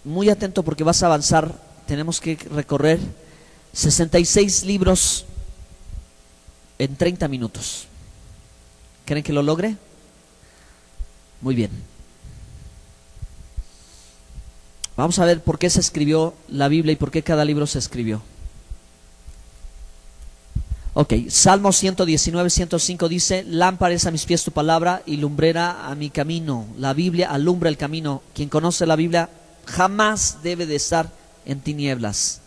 muy atento porque vas a avanzar. Tenemos que recorrer 66 libros en 30 minutos. ¿Creen que lo logre? Muy bien. Vamos a ver por qué se escribió la Biblia y por qué cada libro se escribió. Ok, Salmo 119, 105 dice: lámpara es a mis pies tu palabra y lumbrera a mi camino. La Biblia alumbra el camino. Quien conoce la Biblia jamás debe de estar en tinieblas.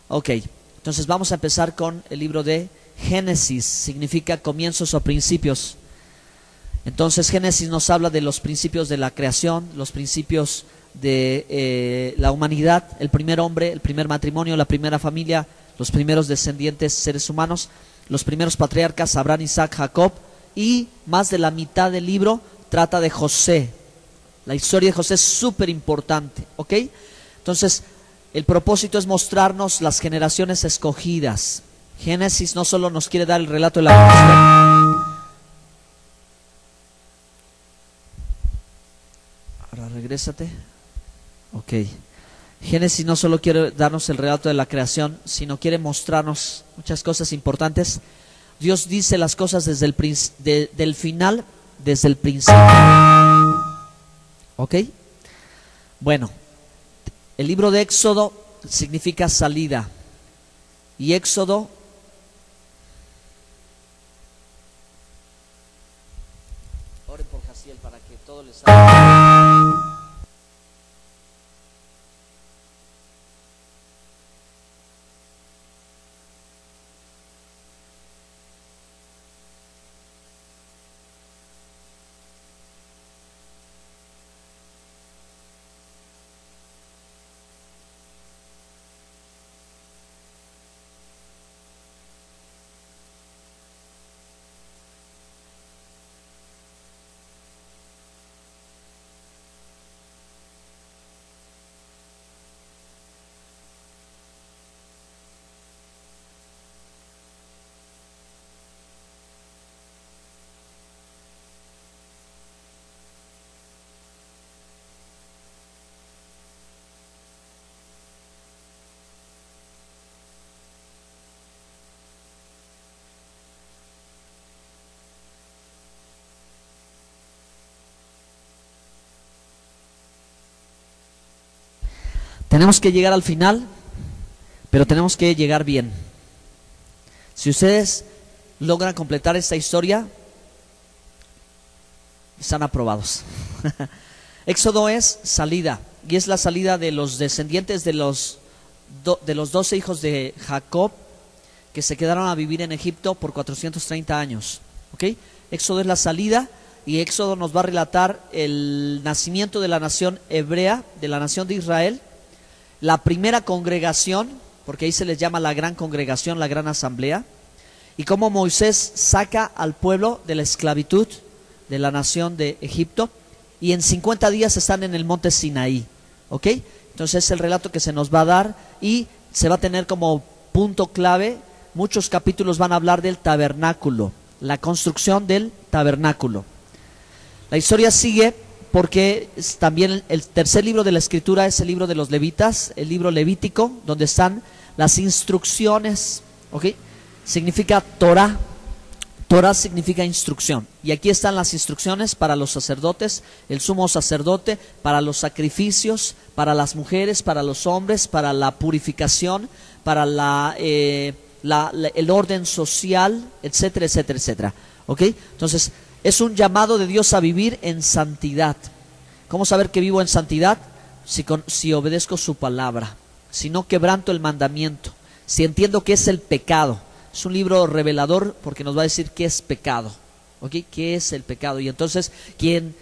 Ok, entonces vamos a empezar con el libro de Génesis. Significa comienzos o principios. Entonces Génesis nos habla de los principios de la creación, los principios de la humanidad, el primer hombre, el primer matrimonio, la primera familia, los primeros descendientes seres humanos, los primeros patriarcas, Abraham, Isaac, Jacob, y más de la mitad del libro trata de José. La historia de José es súper importante, ¿ok? Entonces, el propósito es mostrarnos las generaciones escogidas. Génesis no solo nos quiere dar el relato de la creación. Ahora regrésate. Ok. Génesis no solo quiere darnos el relato de la creación, sino quiere mostrarnos muchas cosas importantes. Dios dice las cosas desde del final, desde el principio. ¿Ok? Bueno, el libro de Éxodo significa salida. Y Éxodo oren por Jaciel para que todo les salga. Tenemos que llegar al final, pero tenemos que llegar bien. Si ustedes logran completar esta historia, están aprobados. Éxodo es salida, y es la salida de los descendientes de los 12 hijos de Jacob, que se quedaron a vivir en Egipto por 430 años. ¿Ok? Éxodo es la salida, y Éxodo nos va a relatar el nacimiento de la nación hebrea, de la nación de Israel, la primera congregación, porque ahí se les llama la gran congregación, la gran asamblea, y cómo Moisés saca al pueblo de la esclavitud de la nación de Egipto, y en 50 días están en el monte Sinaí. ¿Ok? Entonces es el relato que se nos va a dar, y se va a tener como punto clave, muchos capítulos van a hablar del tabernáculo, la construcción del tabernáculo. La historia sigue porque también el tercer libro de la escritura es el libro de los levitas, el libro levítico, donde están las instrucciones. ¿Ok? Significa Torah. Torah significa instrucción, y aquí están las instrucciones para los sacerdotes, el sumo sacerdote, para los sacrificios, para las mujeres, para los hombres, para la purificación, para el orden social, etcétera, etcétera, etcétera. ¿Ok? Entonces es un llamado de Dios a vivir en santidad. ¿Cómo saber que vivo en santidad? Si obedezco su palabra, si no quebranto el mandamiento, si entiendo qué es el pecado. Es un libro revelador porque nos va a decir qué es pecado. ¿Ok? ¿Qué es el pecado? Y entonces quien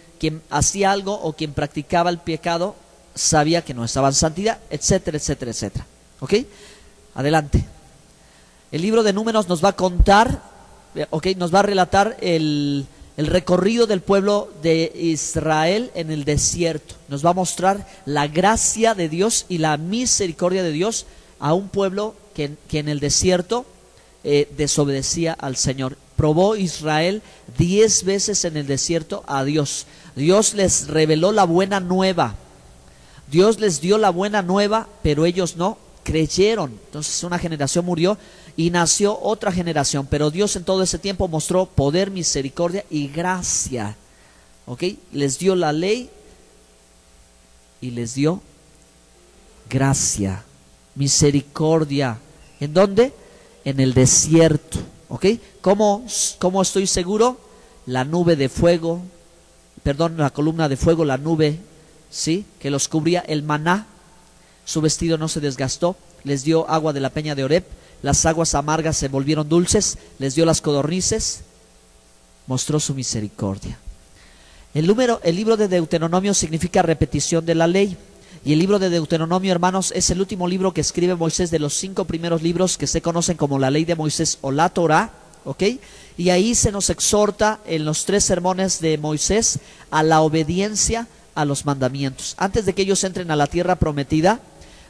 hacía algo o quien practicaba el pecado sabía que no estaba en santidad, etcétera, etcétera, etcétera. ¿Ok? Adelante. El libro de Números nos va a contar, nos va a relatar el recorrido del pueblo de Israel en el desierto. Nos va a mostrar la gracia de Dios y la misericordia de Dios a un pueblo que en el desierto desobedecía al Señor. Probó Israel 10 veces en el desierto a Dios. Dios les reveló la buena nueva. Dios les dio la buena nueva, pero ellos no creyeron. Entonces una generación murió y nació otra generación, pero Dios en todo ese tiempo mostró poder, misericordia y gracia. ¿Ok? Les dio la ley y les dio gracia, misericordia. ¿En dónde? En el desierto. ¿Ok? ¿Cómo estoy seguro? La nube de fuego, perdón, la columna de fuego, la nube, ¿sí?, que los cubría, el maná, su vestido no se desgastó, les dio agua de la peña de Oreb, las aguas amargas se volvieron dulces, les dio las codornices, mostró su misericordia. El libro de Deuteronomio significa repetición de la ley. Y el libro de Deuteronomio, hermanos, es el último libro que escribe Moisés de los 5 primeros libros que se conocen como la ley de Moisés o la Torá, ¿ok? Y ahí se nos exhorta en los 3 sermones de Moisés a la obediencia a los mandamientos. Antes de que ellos entren a la tierra prometida,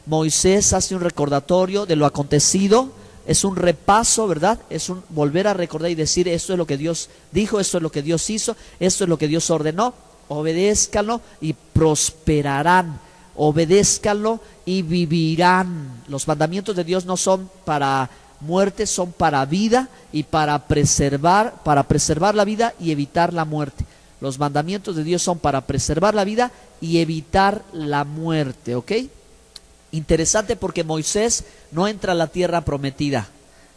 Moisés hace un recordatorio de lo acontecido, es un repaso, ¿verdad? Es un volver a recordar y decir, esto es lo que Dios dijo, esto es lo que Dios hizo, esto es lo que Dios ordenó, obedézcanlo y prosperarán. Obedézcanlo y vivirán. Los mandamientos de Dios no son para muerte, son para vida y para preservar la vida y evitar la muerte. Los mandamientos de Dios son para preservar la vida y evitar la muerte, ¿ok? Interesante porque Moisés no entra a la tierra prometida,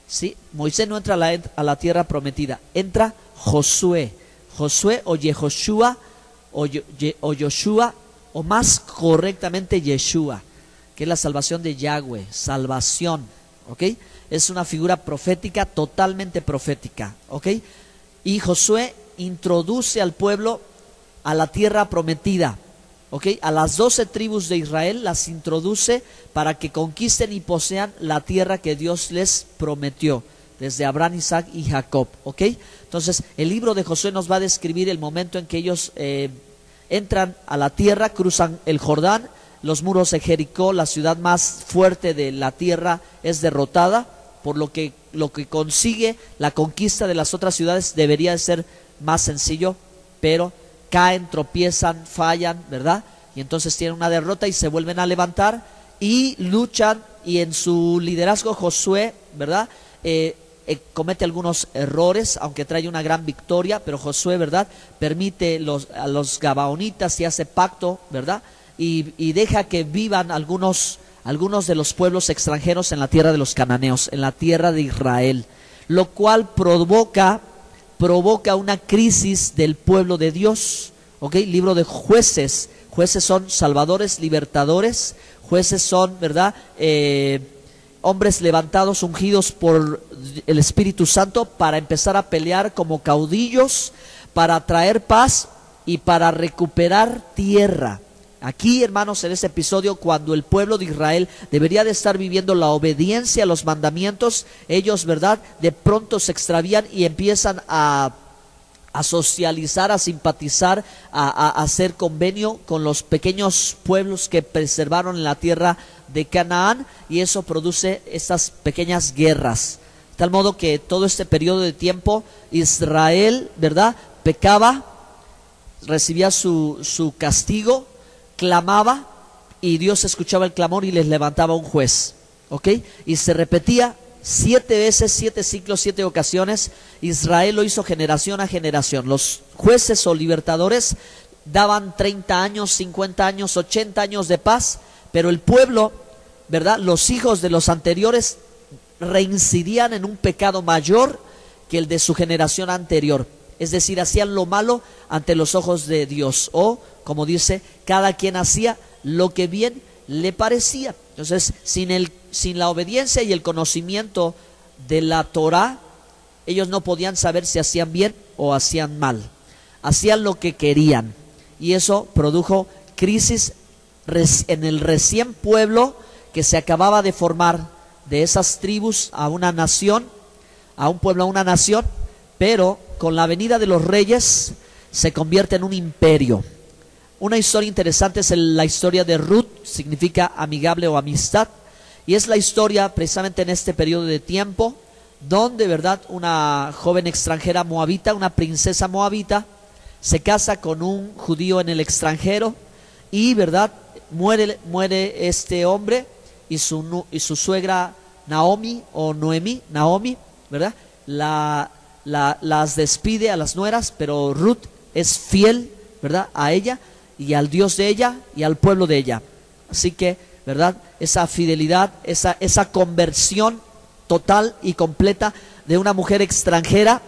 ¿sí? Moisés no entra a la tierra prometida, entra Josué o Yehoshua o Yoshua, o más correctamente Yeshua, que es la salvación de Yahweh, salvación, ¿ok? Es una figura profética, totalmente profética, ¿ok? Y Josué introduce al pueblo a la tierra prometida, ¿ok? A las 12 tribus de Israel las introduce para que conquisten y posean la tierra que Dios les prometió, desde Abraham, Isaac y Jacob, ¿ok? Entonces el libro de Josué nos va a describir el momento en que ellos entran a la tierra, cruzan el Jordán, los muros de Jericó, la ciudad más fuerte de la tierra, es derrotada, por lo que consigue la conquista de las otras ciudades debería de ser más sencillo, pero caen, tropiezan, fallan, ¿verdad? Y entonces tienen una derrota y se vuelven a levantar y luchan, y en su liderazgo Josué, ¿verdad?, comete algunos errores, aunque trae una gran victoria, pero Josué, ¿verdad?, permite a los gabaonitas y hace pacto, ¿verdad?, y deja que vivan algunos de los pueblos extranjeros en la tierra de los cananeos, en la tierra de Israel, lo cual provoca una crisis del pueblo de Dios, ¿ok? Libro de Jueces. Jueces son salvadores, libertadores. Jueces son, ¿verdad?, hombres levantados, ungidos por el Espíritu Santo para empezar a pelear como caudillos, para traer paz y para recuperar tierra. Aquí, hermanos, en este episodio, cuando el pueblo de Israel debería de estar viviendo la obediencia a los mandamientos, ellos, ¿verdad?, de pronto se extravían y empiezan a socializar, a simpatizar, a hacer convenio con los pequeños pueblos que preservaron en la tierra de Canaán, y eso produce estas pequeñas guerras, de tal modo que todo este periodo de tiempo Israel, ¿verdad?, pecaba, recibía su castigo, clamaba y Dios escuchaba el clamor y les levantaba un juez, ¿ok? Y se repetía 7 veces, 7 ciclos, 7 ocasiones. Israel lo hizo generación a generación. Los jueces o libertadores daban 30 años, 50 años, 80 años de paz, pero el pueblo, ¿verdad?, los hijos de los anteriores reincidían en un pecado mayor que el de su generación anterior. Es decir, hacían lo malo ante los ojos de Dios, o como dice, cada quien hacía lo que bien le parecía. Entonces, sin la obediencia y el conocimiento de la Torá, ellos no podían saber si hacían bien o hacían mal. Hacían lo que querían, y eso produjo crisis en el recién pueblo que se acababa de formar, de esas tribus a una nación, a un pueblo a una nación, pero con la venida de los reyes se convierte en un imperio. Una historia interesante es la historia de Ruth, significa amigable o amistad, y es la historia precisamente en este periodo de tiempo donde, ¿verdad?, una joven extranjera moabita, una princesa moabita, se casa con un judío en el extranjero y, ¿verdad?, muere este hombre y su suegra Naomi, ¿verdad? Las despide a las nueras, pero Ruth es fiel, ¿verdad? A ella y al Dios de ella y al pueblo de ella. Así que, ¿verdad? Esa fidelidad, esa conversión total y completa de una mujer extranjera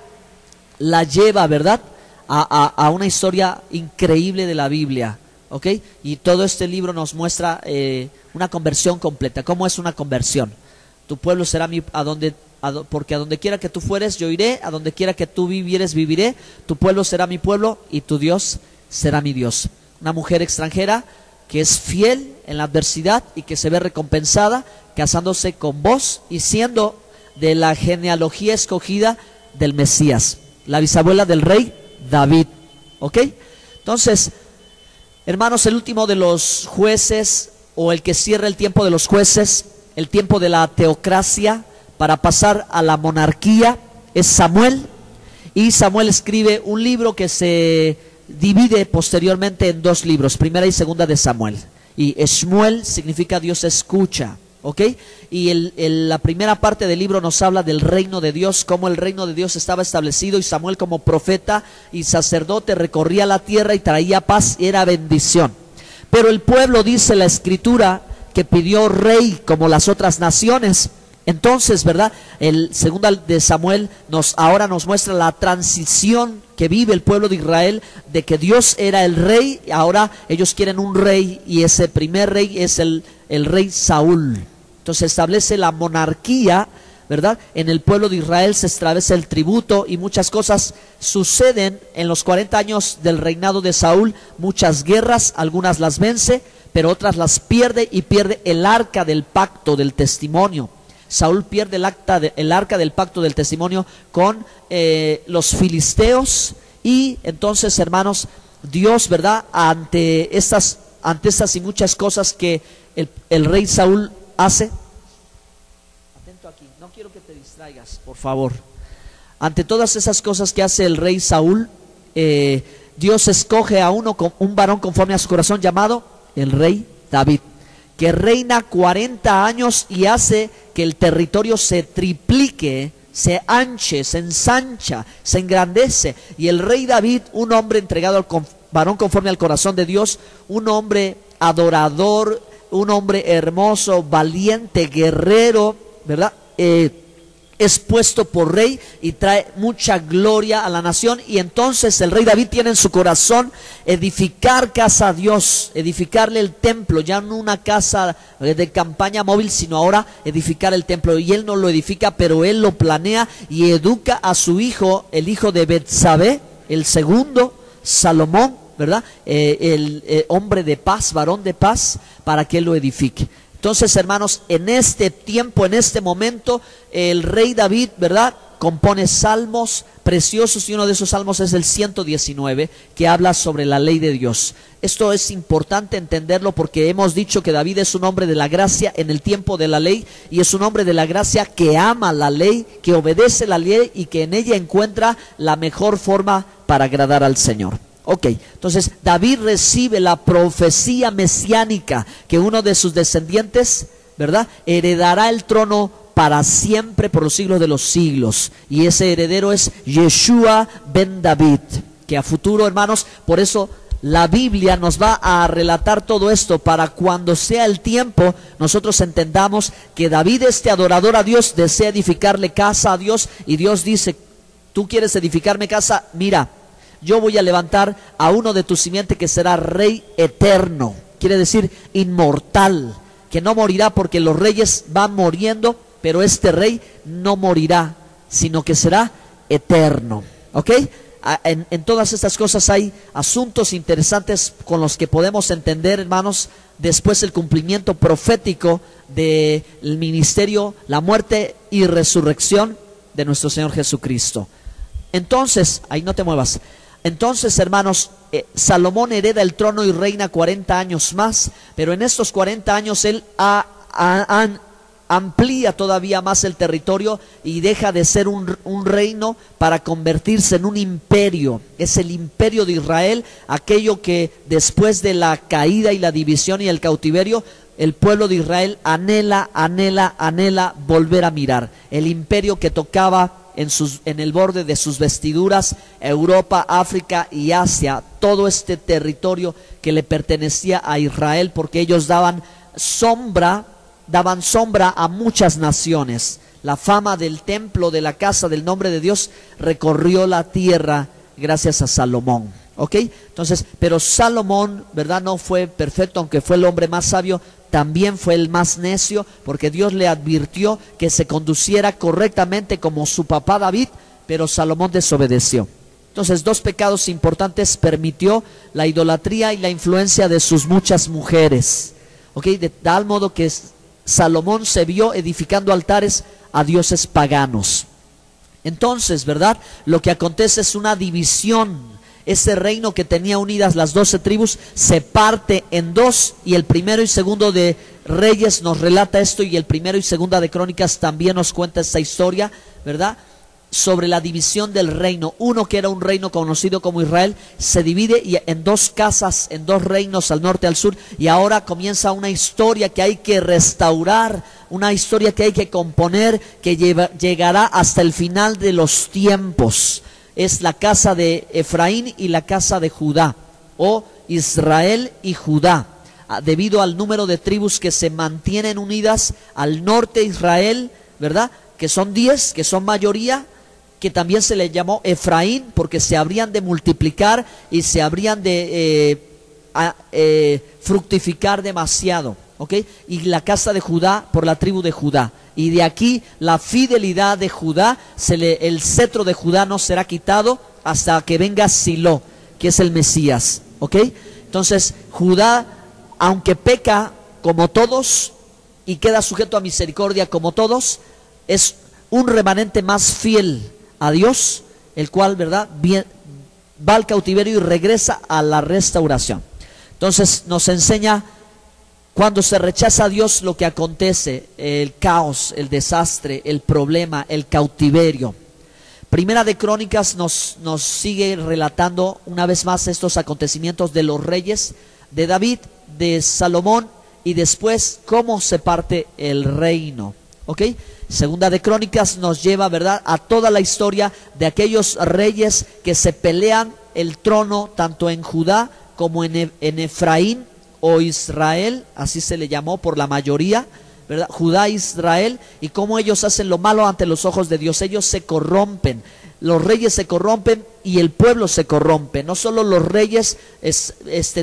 la lleva, ¿verdad?, a una historia increíble de la Biblia, ¿ok? Y todo este libro nos muestra una conversión completa. ¿Cómo es una conversión? Tu pueblo será porque a donde quiera que tú fueres, yo iré; a donde quiera que tú vivieres, viviré; tu pueblo será mi pueblo y tu Dios será mi Dios. Una mujer extranjera que es fiel en la adversidad y que se ve recompensada casándose con vos y siendo de la genealogía escogida del Mesías, la bisabuela del rey David, ¿ok? Entonces, hermanos, el último de los jueces, o el que cierra el tiempo de los jueces, el tiempo de la teocracia para pasar a la monarquía, es Samuel. Y Samuel escribe un libro que se divide posteriormente en dos libros, primera y segunda de Samuel. Y Shmuel significa Dios escucha, ¿ok? Y la primera parte del libro nos habla del reino de Dios, cómo el reino de Dios estaba establecido, y Samuel, como profeta y sacerdote, recorría la tierra y traía paz y era bendición. Pero el pueblo, dice la escritura, que pidió rey como las otras naciones. Entonces, ¿verdad?, el segundo de Samuel ahora nos muestra la transición que vive el pueblo de Israel, de que Dios era el rey, y ahora ellos quieren un rey, y ese primer rey es el rey Saúl. Entonces establece la monarquía, ¿verdad? En el pueblo de Israel se establece el tributo, y muchas cosas suceden en los 40 años del reinado de Saúl. Muchas guerras, algunas las vence, pero otras las pierde, y pierde el arca del pacto del testimonio. Saúl pierde el arca del pacto del testimonio con los filisteos. Y entonces, hermanos, Dios, ¿verdad?, ante estas y muchas cosas que el rey Saúl hace. Atento aquí, no quiero que te distraigas, por favor. Ante todas esas cosas que hace el rey Saúl, Dios escoge a un varón conforme a su corazón, llamado el rey David, que reina 40 años y hace que el territorio se triplique, se anche, se ensancha, se engrandece. Y el rey David, un hombre entregado al varón conforme al corazón de Dios, un hombre adorador, un hombre hermoso, valiente, guerrero, ¿verdad?, es puesto por rey y trae mucha gloria a la nación. Y entonces el rey David tiene en su corazón edificar casa a Dios, edificarle el templo, ya no una casa de campaña móvil, sino ahora edificar el templo. Y él no lo edifica, pero él lo planea y educa a su hijo, el hijo de Betsabé, el segundo, Salomón, ¿verdad? El hombre de paz, varón de paz, para que él lo edifique. Entonces, hermanos, en este tiempo, en este momento, el rey David, ¿verdad?, compone salmos preciosos, y uno de esos salmos es el 119, que habla sobre la ley de Dios. Esto es importante entenderlo, porque hemos dicho que David es un hombre de la gracia en el tiempo de la ley, y es un hombre de la gracia que ama la ley, que obedece la ley y que en ella encuentra la mejor forma para agradar al Señor. Ok, entonces David recibe la profecía mesiánica que uno de sus descendientes, ¿verdad?, heredará el trono para siempre por los siglos de los siglos, y ese heredero es Yeshua ben David, que a futuro, hermanos, por eso la Biblia nos va a relatar todo esto, para cuando sea el tiempo nosotros entendamos que David, este adorador a Dios, desea edificarle casa a Dios, y Dios dice: ¿tú quieres edificarme casa? Mira, yo voy a levantar a uno de tu simiente que será rey eterno, quiere decir inmortal, que no morirá, porque los reyes van muriendo, pero este rey no morirá, sino que será eterno. ¿Ok? En todas estas cosas hay asuntos interesantes con los que podemos entender, hermanos, después el cumplimiento profético del ministerio, la muerte y resurrección de nuestro Señor Jesucristo. Entonces, ahí no te muevas. Entonces, hermanos, Salomón hereda el trono y reina 40 años más, pero en estos 40 años él amplía todavía más el territorio y deja de ser un reino para convertirse en un imperio. Es el imperio de Israel, aquello que después de la caída y la división y el cautiverio, el pueblo de Israel anhela volver a mirar. El imperio que tocaba en el borde de sus vestiduras, Europa, África y Asia, todo este territorio que le pertenecía a Israel, porque ellos daban sombra a muchas naciones. La fama del templo, de la casa del nombre de Dios, recorrió la tierra gracias a Salomón. ¿Ok? Entonces, pero Salomón, ¿verdad? No fue perfecto, aunque fue el hombre más sabio, también fue el más necio, porque Dios le advirtió que se conduciera correctamente como su papá David, pero Salomón desobedeció. Entonces, dos pecados importantes permitió: la idolatría y la influencia de sus muchas mujeres. ¿Ok? De tal modo que Salomón se vio edificando altares a dioses paganos. Entonces, ¿verdad? Lo que acontece es una división. Ese reino que tenía unidas las 12 tribus se parte en dos, y el primero y segundo de Reyes nos relata esto, y el primero y segunda de Crónicas también nos cuenta esta historia, ¿verdad? Sobre la división del reino. Uno, que era un reino conocido como Israel, se divide en dos casas, en dos reinos, al norte y al sur, y ahora comienza una historia que hay que restaurar, una historia que hay que componer, que llegará hasta el final de los tiempos. Es la casa de Efraín y la casa de Judá, o Israel y Judá, debido al número de tribus que se mantienen unidas. Al norte Israel, ¿verdad? Que son 10, que son mayoría, que también se le llamó Efraín, porque se habrían de multiplicar y se habrían de fructificar demasiado. ¿Ok? Y la casa de Judá, por la tribu de Judá. Y de aquí la fidelidad de Judá, el cetro de Judá no será quitado hasta que venga Silo, que es el Mesías. ¿Ok? Entonces, Judá, aunque peca como todos y queda sujeto a misericordia como todos, es un remanente más fiel a Dios, el cual, ¿verdad?, va al cautiverio y regresa a la restauración. Entonces nos enseña, cuando se rechaza a Dios, lo que acontece: el caos, el desastre, el problema, el cautiverio. Primera de Crónicas nos sigue relatando una vez más estos acontecimientos de los reyes, de David, de Salomón, y después cómo se parte el reino. ¿Ok? Segunda de Crónicas nos lleva, ¿verdad?, a toda la historia de aquellos reyes que se pelean el trono tanto en Judá como en Efraín, o Israel, así se le llamó por la mayoría, ¿verdad? Judá e Israel, y cómo ellos hacen lo malo ante los ojos de Dios. Ellos se corrompen, los reyes se corrompen y el pueblo se corrompe. No solo los reyes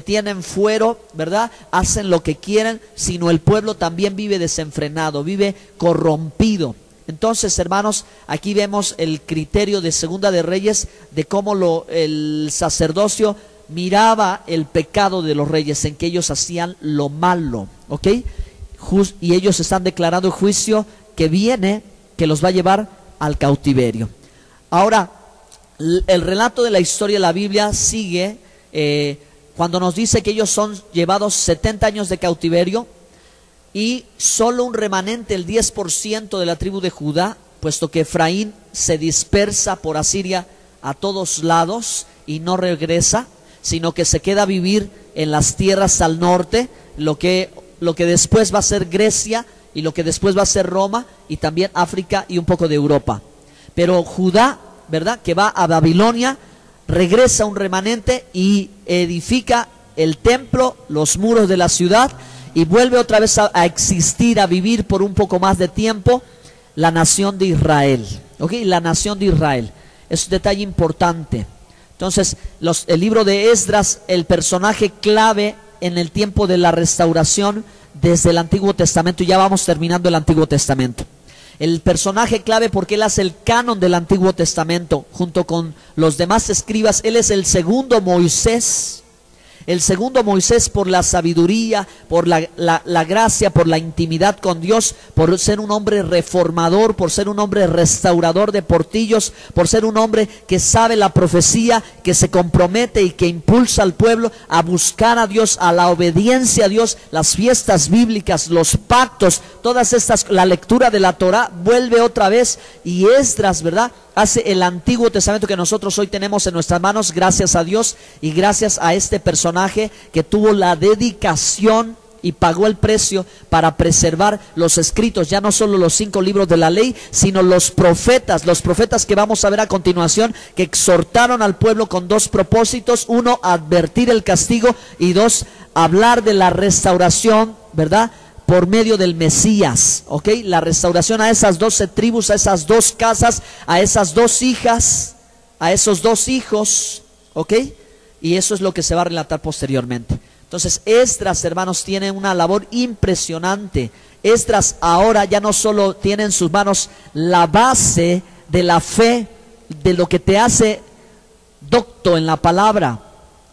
tienen fuero, ¿verdad?, hacen lo que quieren, sino el pueblo también vive desenfrenado, vive corrompido. Entonces, hermanos, aquí vemos el criterio de Segunda de Reyes, de cómo el sacerdocio miraba el pecado de los reyes, en que ellos hacían lo malo. ¿Ok? Y ellos están declarando el juicio que viene, que los va a llevar al cautiverio. Ahora, el relato de la historia de la Biblia sigue cuando nos dice que ellos son llevados 70 años de cautiverio, y solo un remanente, el 10% de la tribu de Judá, puesto que Efraín se dispersa por Asiria a todos lados y no regresa, sino que se queda a vivir en las tierras al norte, lo que después va a ser Grecia, y lo que después va a ser Roma, y también África y un poco de Europa. Pero Judá, ¿verdad?, que va a Babilonia, regresa un remanente y edifica el templo, los muros de la ciudad, y vuelve otra vez a existir, a vivir por un poco más de tiempo, la nación de Israel. ¿Ok? La nación de Israel. Es un detalle importante. Entonces, el libro de Esdras, el personaje clave en el tiempo de la restauración desde el Antiguo Testamento, y ya vamos terminando el Antiguo Testamento. El personaje clave porque él hace el canon del Antiguo Testamento junto con los demás escribas. Él es el segundo Moisés. El segundo Moisés por la sabiduría, por la gracia, por la intimidad con Dios, por ser un hombre reformador, por ser un hombre restaurador de portillos, por ser un hombre que sabe la profecía, que se compromete y que impulsa al pueblo a buscar a Dios, a la obediencia a Dios, las fiestas bíblicas, los pactos, todas estas, la lectura de la Torá, vuelve otra vez, y Esdras, ¿verdad?, hace el Antiguo Testamento que nosotros hoy tenemos en nuestras manos, gracias a Dios y gracias a este personaje que tuvo la dedicación y pagó el precio para preservar los escritos, ya no solo los 5 libros de la ley, sino los profetas que vamos a ver a continuación, que exhortaron al pueblo con 2 propósitos: 1, advertir el castigo, y 2, hablar de la restauración, ¿verdad?, por medio del Mesías, ¿ok? La restauración a esas 12 tribus, a esas 2 casas, a esas 2 hijas, a esos 2 hijos, ¿ok? Y eso es lo que se va a relatar posteriormente. Entonces, Esdras, hermanos, tiene una labor impresionante. Esdras ahora ya no solo tiene en sus manos la base de la fe, de lo que te hace docto en la palabra,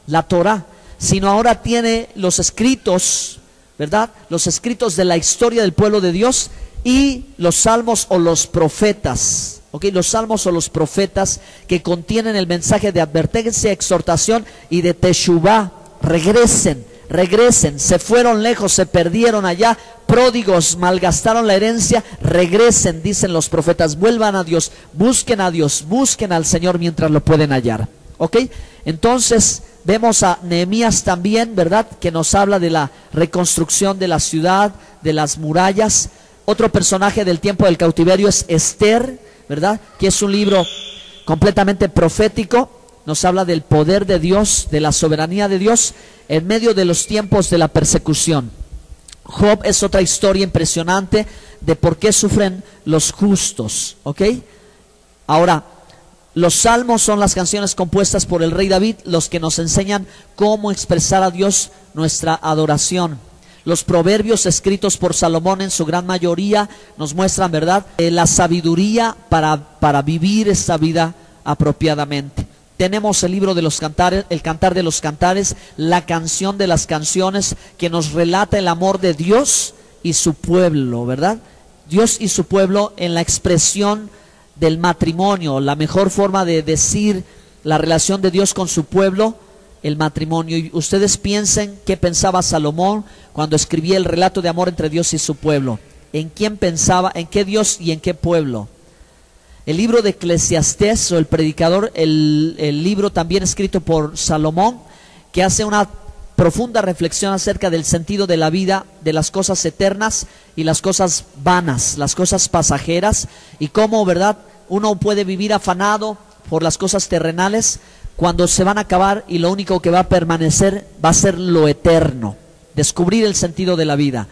la Torá, sino ahora tiene los escritos, ¿verdad?, los escritos de la historia del pueblo de Dios y los salmos o los profetas, ¿ok? Los salmos o los profetas que contienen el mensaje de advertencia, exhortación y de teshuvá. Regresen, se fueron lejos, se perdieron allá, pródigos, malgastaron la herencia, regresen, dicen los profetas, vuelvan a Dios, busquen al Señor mientras lo pueden hallar, ¿ok? Entonces vemos a Nehemías también, ¿verdad?, que nos habla de la reconstrucción de la ciudad, de las murallas. Otro personaje del tiempo del cautiverio es Esther, ¿verdad?, que es un libro completamente profético. Nos habla del poder de Dios, de la soberanía de Dios en medio de los tiempos de la persecución. Job es otra historia impresionante de por qué sufren los justos, ¿ok? Ahora, los salmos son las canciones compuestas por el rey David, los que nos enseñan cómo expresar a Dios nuestra adoración. Los proverbios escritos por Salomón en su gran mayoría nos muestran, ¿verdad?, la sabiduría para vivir esta vida apropiadamente. Tenemos el libro de los cantares, el cantar de los cantares, la canción de las canciones, que nos relata el amor de Dios y su pueblo, ¿verdad? Dios y su pueblo en la expresión del matrimonio, la mejor forma de decir la relación de Dios con su pueblo, el matrimonio. Y ustedes piensen qué pensaba Salomón cuando escribía el relato de amor entre Dios y su pueblo. ¿En quién pensaba? ¿En qué Dios y en qué pueblo? El libro de Eclesiastés, o el predicador, el libro también escrito por Salomón, que hace una profunda reflexión acerca del sentido de la vida, de las cosas eternas y las cosas vanas, las cosas pasajeras, y cómo, ¿verdad?, uno puede vivir afanado por las cosas terrenales cuando se van a acabar, y lo único que va a permanecer va a ser lo eterno. Descubrir el sentido de la vida.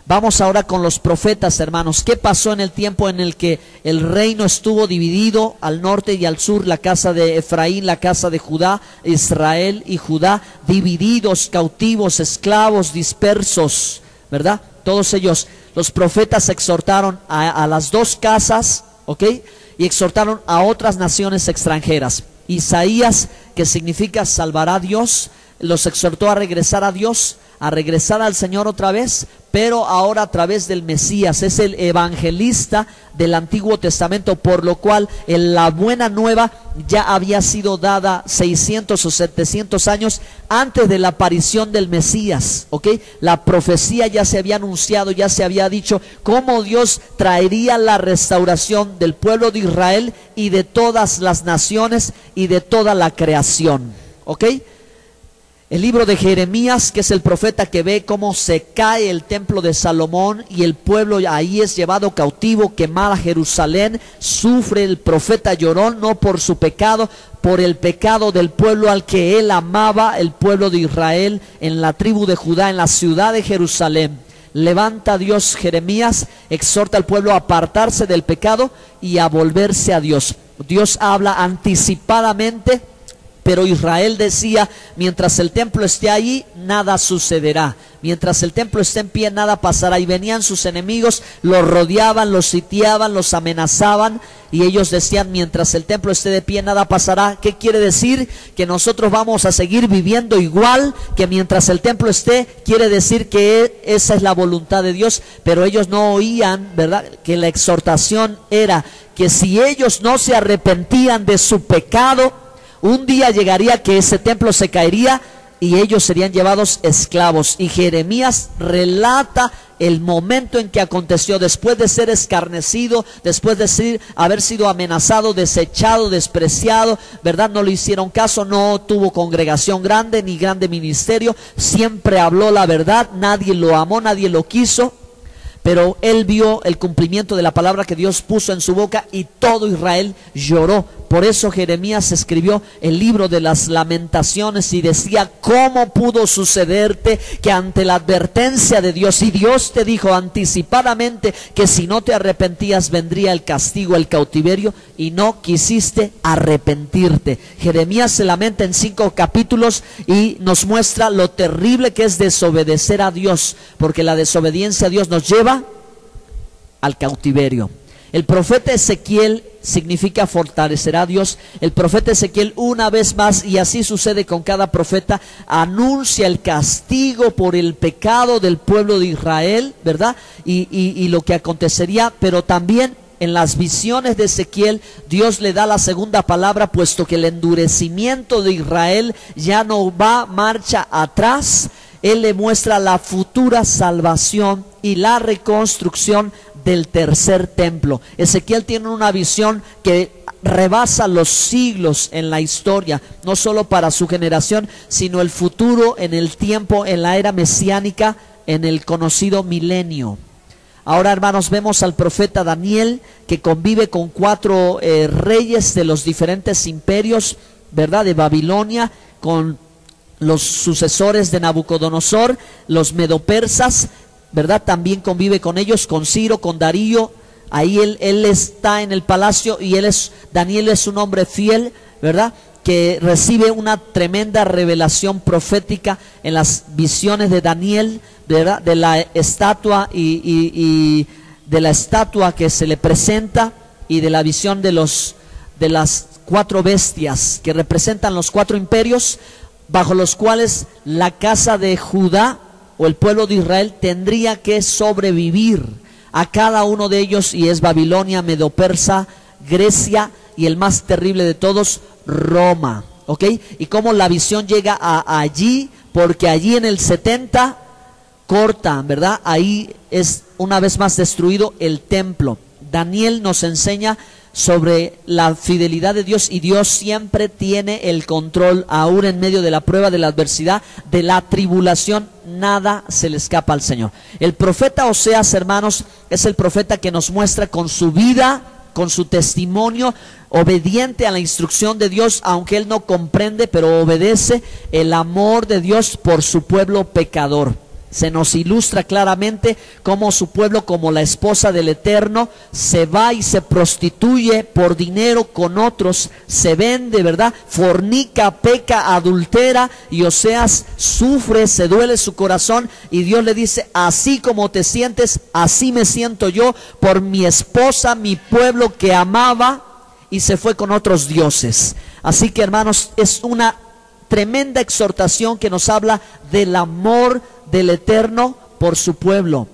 Vamos ahora con los profetas, hermanos. ¿Qué pasó en el tiempo en el que el reino estuvo dividido al norte y al sur? La casa de Efraín, la casa de Judá, Israel y Judá, divididos, cautivos, esclavos, dispersos, ¿verdad? Todos ellos, los profetas exhortaron a las 2 casas, ¿ok? Y exhortaron a otras naciones extranjeras. Isaías, que significa salvará a Dios, los exhortó a regresar a Dios, a regresar al Señor otra vez, pero ahora a través del Mesías. Es el evangelista del Antiguo Testamento, por lo cual la buena nueva ya había sido dada 600 o 700 años antes de la aparición del Mesías, ¿ok? La profecía ya se había anunciado, ya se había dicho cómo Dios traería la restauración del pueblo de Israel y de todas las naciones y de toda la creación, ¿ok? El libro de Jeremías, que es el profeta que ve cómo se cae el templo de Salomón y el pueblo ahí es llevado cautivo, quemada Jerusalén. Sufre el profeta llorón, no por su pecado, por el pecado del pueblo al que él amaba, el pueblo de Israel, en la tribu de Judá, en la ciudad de Jerusalén. Levanta Dios Jeremías, exhorta al pueblo a apartarse del pecado y a volverse a Dios. Dios habla anticipadamente, Pero Israel decía, mientras el templo esté ahí, nada sucederá. Mientras el templo esté en pie, nada pasará. Y venían sus enemigos, los rodeaban, los sitiaban, los amenazaban. Y ellos decían, mientras el templo esté de pie, nada pasará. ¿Qué quiere decir? Que nosotros vamos a seguir viviendo igual, que mientras el templo esté, quiere decir que esa es la voluntad de Dios. Pero ellos no oían, ¿verdad? Que la exhortación era que si ellos no se arrepentían de su pecado, un día llegaría que ese templo se caería y ellos serían llevados esclavos. Y Jeremías relata el momento en que aconteció, después de ser escarnecido, después de haber sido amenazado, desechado, despreciado, ¿verdad? No le hicieron caso, no tuvo congregación grande ni grande ministerio, siempre habló la verdad, nadie lo amó, nadie lo quiso. Pero él vio el cumplimiento de la palabra que Dios puso en su boca y todo Israel lloró. Por eso Jeremías escribió el libro de las lamentaciones y decía, ¿cómo pudo sucederte que ante la advertencia de Dios, y Dios te dijo anticipadamente que si no te arrepentías vendría el castigo, el cautiverio, y no quisiste arrepentirte? Jeremías se lamenta en 5 capítulos y nos muestra lo terrible que es desobedecer a Dios, porque la desobediencia a Dios nos lleva al cautiverio. El profeta Ezequiel significa fortalecerá a Dios. El profeta Ezequiel, una vez más, y así sucede con cada profeta, anuncia el castigo por el pecado del pueblo de Israel, ¿verdad? Y lo que acontecería, pero también en las visiones de Ezequiel, Dios le da la segunda palabra, puesto que el endurecimiento de Israel ya no va marcha atrás. Él le muestra la futura salvación y la reconstrucción del tercer templo. Ezequiel tiene una visión que rebasa los siglos en la historia, no solo para su generación, sino el futuro en el tiempo, en la era mesiánica, en el conocido milenio. Ahora, hermanos, vemos al profeta Daniel, que convive con 4 reyes de los diferentes imperios, ¿verdad? De Babilonia, con los sucesores de Nabucodonosor, los medopersas, ¿verdad? También convive con ellos, con Ciro, con Darío. Ahí él está en el palacio y Daniel es un hombre fiel, ¿verdad? Que recibe una tremenda revelación profética en las visiones de Daniel, ¿verdad? De la estatua y de la estatua que se le presenta, y de la visión de las 4 bestias que representan los 4 imperios, bajo los cuales la casa de Judá o el pueblo de Israel tendría que sobrevivir a cada uno de ellos, y es Babilonia, Medo-Persa, Grecia y el más terrible de todos, Roma. ¿Ok? Y cómo la visión llega allí, porque allí en el 70 cortan, ¿verdad? Ahí es una vez más destruido el templo. Daniel nos enseña sobre la fidelidad de Dios, y Dios siempre tiene el control, aún en medio de la prueba, de la adversidad, de la tribulación. Nada se le escapa al Señor. El profeta Oseas, hermanos, es el profeta que nos muestra con su vida, con su testimonio, obediente a la instrucción de Dios, aunque él no comprende, pero obedece, el amor de Dios por su pueblo pecador. Se nos ilustra claramente cómo su pueblo, como la esposa del Eterno, se va y se prostituye por dinero con otros, se vende, ¿verdad? Fornica, peca, adultera, y Oseas sufre, se duele su corazón, y Dios le dice, así como te sientes, así me siento yo por mi esposa, mi pueblo que amaba, y se fue con otros dioses. Así que, hermanos, es una tremenda exhortación que nos habla del amor del Eterno por su pueblo.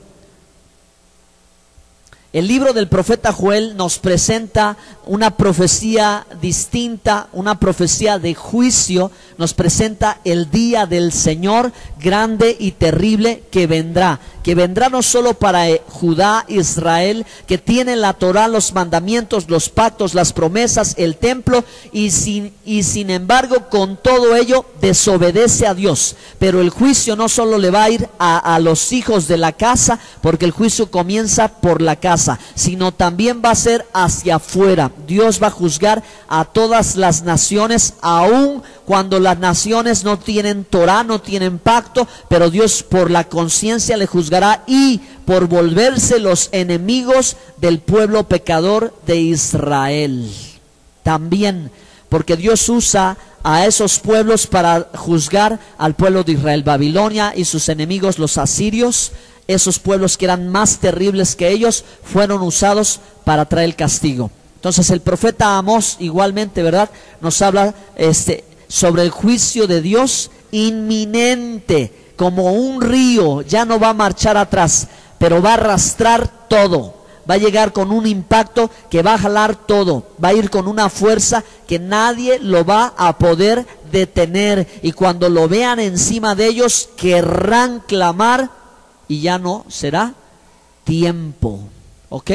El libro del profeta Joel nos presenta una profecía distinta, una profecía de juicio. Nos presenta el día del Señor grande y terrible que vendrá no solo para Judá, Israel, que tiene la Torá, los mandamientos, los pactos, las promesas, el templo, y sin embargo, con todo ello desobedece a Dios. Pero el juicio no solo le va a ir a los hijos de la casa, porque el juicio comienza por la casa, sino también va a ser hacia afuera. Dios va a juzgar a todas las naciones, aun cuando las naciones no tienen Torá, no tienen pacto, pero Dios por la conciencia le juzgará, y por volverse los enemigos del pueblo pecador de Israel. También porque Dios usa a esos pueblos para juzgar al pueblo de Israel. Babilonia y sus enemigos, los asirios, esos pueblos que eran más terribles que ellos, fueron usados para traer el castigo. Entonces el profeta Amós igualmente, ¿verdad?, nos habla sobre el juicio de Dios inminente, como un río. Ya no va a marchar atrás, pero va a arrastrar todo. Va a llegar con un impacto que va a jalar todo. Va a ir con una fuerza que nadie lo va a poder detener. Y cuando lo vean encima de ellos, querrán clamar y ya no será tiempo. ¿Ok?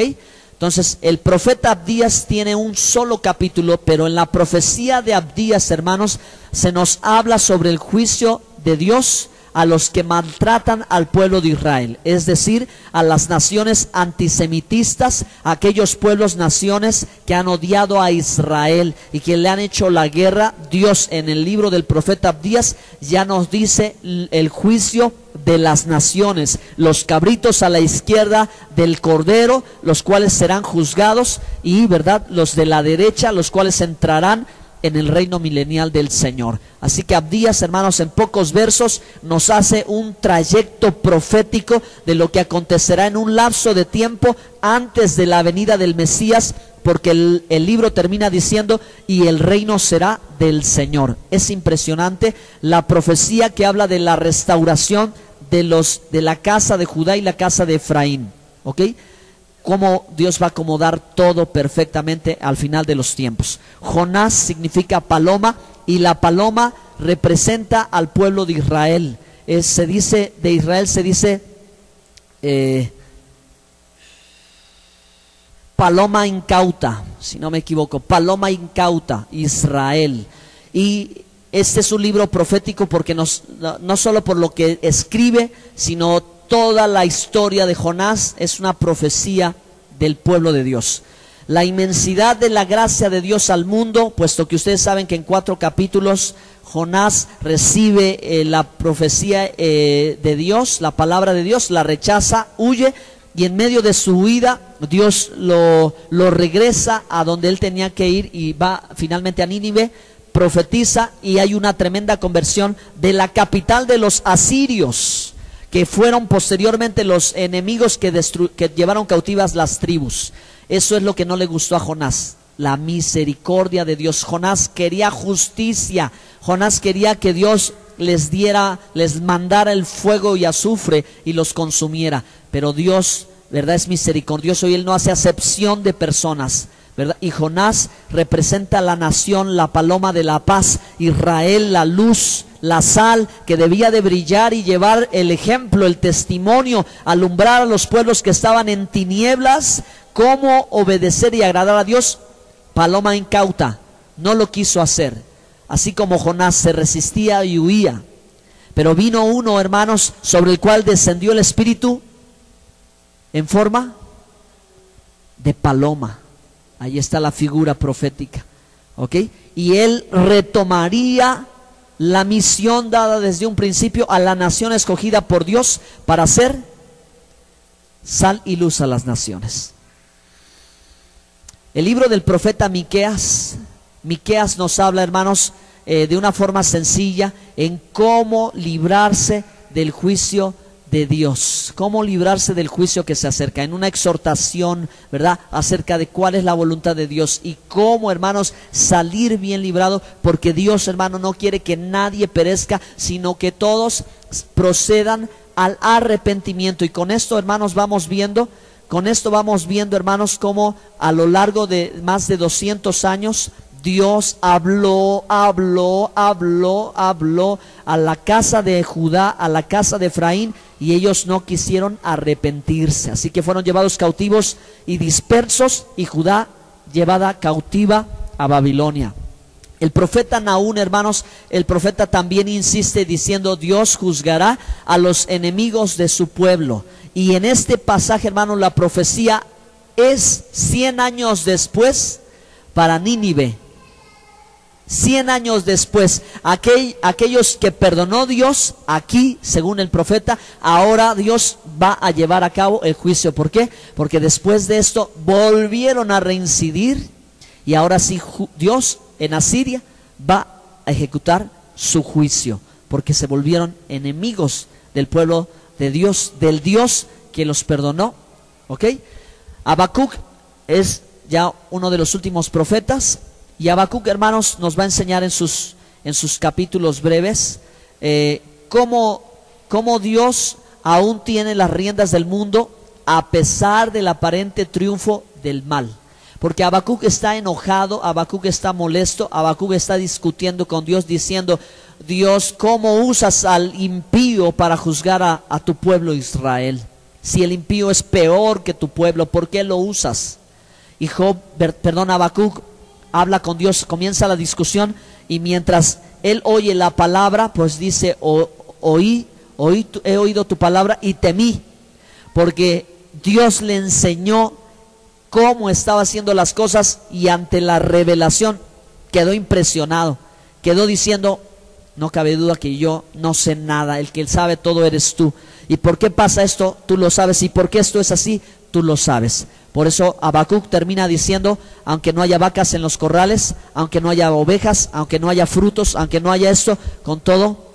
Entonces el profeta Abdías tiene un solo capítulo, pero en la profecía de Abdías, hermanos, se nos habla sobre el juicio de Dios a los que maltratan al pueblo de Israel, es decir, a las naciones antisemitistas, a aquellos pueblos, naciones que han odiado a Israel y que le han hecho la guerra. Dios en el libro del profeta Abdías ya nos dice el juicio de las naciones, los cabritos a la izquierda del cordero, los cuales serán juzgados, y verdad, los de la derecha, los cuales entrarán en el reino milenial del Señor. Así que Abdías, hermanos, en pocos versos nos hace un trayecto profético de lo que acontecerá en un lapso de tiempo antes de la venida del Mesías, porque el libro termina diciendo: y el reino será del Señor. Es impresionante la profecía que habla de la restauración de la casa de Judá y la casa de Efraín. ¿Ok? Cómo Dios va a acomodar todo perfectamente al final de los tiempos. Jonás significa paloma, y la paloma representa al pueblo de Israel. Se dice, de Israel se dice paloma incauta, si no me equivoco, paloma incauta, Israel. Y este es un libro profético porque no solo por lo que escribe, sino toda la historia de Jonás es una profecía del pueblo de Dios. La inmensidad de la gracia de Dios al mundo, puesto que ustedes saben que en 4 capítulos Jonás recibe la profecía de Dios, la palabra de Dios, la rechaza, huye, y en medio de su huida Dios lo regresa a donde él tenía que ir, y va finalmente a Nínive, profetiza, y hay una tremenda conversión de la capital de los asirios, que fueron posteriormente los enemigos que llevaron cautivas las tribus. Eso es lo que no le gustó a Jonás, la misericordia de Dios. Jonás quería justicia, Jonás quería que Dios les mandara el fuego y azufre y los consumiera, pero Dios, ¿verdad?, es misericordioso y Él no hace acepción de personas, ¿verdad? Y Jonás representa a la nación, la paloma de la paz, Israel, la luz, la sal que debía de brillar y llevar el ejemplo, el testimonio, alumbrar a los pueblos que estaban en tinieblas cómo obedecer y agradar a Dios. Paloma incauta, no lo quiso hacer, así como Jonás se resistía y huía. Pero vino uno, hermanos, sobre el cual descendió el Espíritu en forma de paloma. Ahí está la figura profética, ¿ok? Y él retomaría la misión dada desde un principio a la nación escogida por Dios para ser sal y luz a las naciones. El libro del profeta Miqueas nos habla, hermanos, de una forma sencilla en cómo librarse del juicio de Dios, cómo librarse del juicio que se acerca, en una exhortación, ¿verdad?, acerca de cuál es la voluntad de Dios y cómo, hermanos, salir bien librado, porque Dios, hermano, no quiere que nadie perezca, sino que todos procedan al arrepentimiento. Y con esto, hermanos, vamos viendo, hermanos, cómo a lo largo de más de 200 años Dios habló a la casa de Judá, a la casa de Efraín, y ellos no quisieron arrepentirse. Así que fueron llevados cautivos y dispersos, y Judá llevada cautiva a Babilonia. El profeta Nahum, hermanos, el profeta también insiste diciendo: Dios juzgará a los enemigos de su pueblo. Y en este pasaje, hermanos, la profecía es 100 años después para Nínive. 100 años después, aquellos que perdonó Dios aquí, según el profeta, ahora Dios va a llevar a cabo el juicio. ¿Por qué? Porque después de esto volvieron a reincidir, y ahora sí Dios en Asiria va a ejecutar su juicio, porque se volvieron enemigos del pueblo de Dios, del Dios que los perdonó. ¿Ok? Habacuc es ya uno de los últimos profetas, y Habacuc, hermanos, nos va a enseñar en sus capítulos breves cómo Dios aún tiene las riendas del mundo a pesar del aparente triunfo del mal. Porque Habacuc está enojado, Habacuc está molesto, Habacuc está discutiendo con Dios diciendo: Dios, ¿cómo usas al impío para juzgar a tu pueblo Israel? Si el impío es peor que tu pueblo, ¿por qué lo usas? Y Habacuc habla con Dios, comienza la discusión, y mientras él oye la palabra, pues dice: he oído tu palabra y temí, porque Dios le enseñó cómo estaba haciendo las cosas, y ante la revelación quedó impresionado, quedó diciendo: no cabe duda que yo no sé nada, el que sabe todo eres tú. ¿Y por qué pasa esto? Tú lo sabes. ¿Y por qué esto es así? Tú lo sabes. Por eso Habacuc termina diciendo: aunque no haya vacas en los corrales, aunque no haya ovejas, aunque no haya frutos, aunque no haya esto, con todo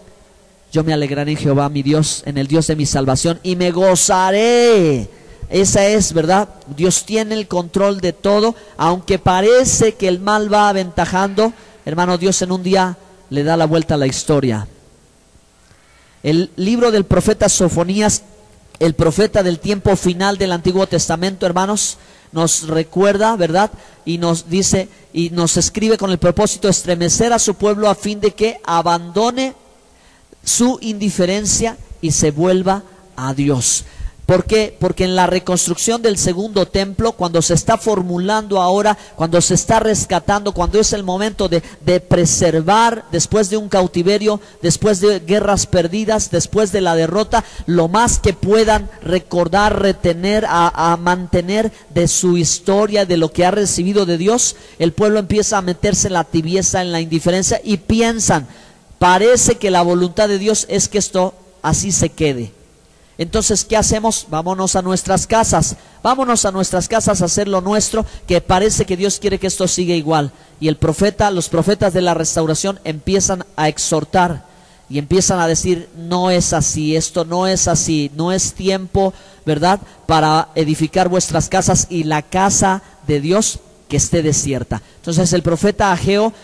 yo me alegraré en Jehová mi Dios, en el Dios de mi salvación, y me gozaré. Esa es, ¿verdad? Dios tiene el control de todo, aunque parece que el mal va aventajando. Hermano, Dios en un día le da la vuelta a la historia. El libro del profeta Sofonías, el profeta del tiempo final del Antiguo Testamento, hermanos, nos recuerda, ¿verdad? Y nos dice, y nos escribe con el propósito de estremecer a su pueblo a fin de que abandone su indiferencia y se vuelva a Dios. ¿Por qué? Porque en la reconstrucción del segundo templo, cuando se está formulando ahora, cuando se está rescatando, cuando es el momento de preservar, después de un cautiverio, después de guerras perdidas, después de la derrota, lo más que puedan recordar, retener, a mantener de su historia, de lo que ha recibido de Dios, el pueblo empieza a meterse en la tibieza, en la indiferencia, y piensan: parece que la voluntad de Dios es que esto así se quede. Entonces, ¿qué hacemos? Vámonos a nuestras casas, vámonos a nuestras casas a hacer lo nuestro, que parece que Dios quiere que esto siga igual. Y los profetas de la restauración empiezan a exhortar y empiezan a decir: no es así, esto no es así, no es tiempo, ¿verdad?, para edificar vuestras casas y la casa de Dios que esté desierta. Entonces el profeta Ageo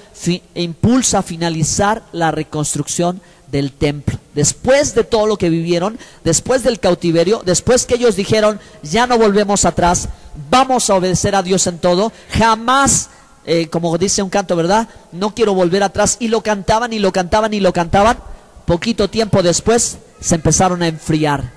impulsa a finalizar la reconstrucción del templo. Después de todo lo que vivieron, después del cautiverio, después que ellos dijeron: ya no volvemos atrás, vamos a obedecer a Dios en todo, jamás, como dice un canto, ¿verdad?, no quiero volver atrás. Y lo cantaban y lo cantaban y lo cantaban. Poquito tiempo después se empezaron a enfriar.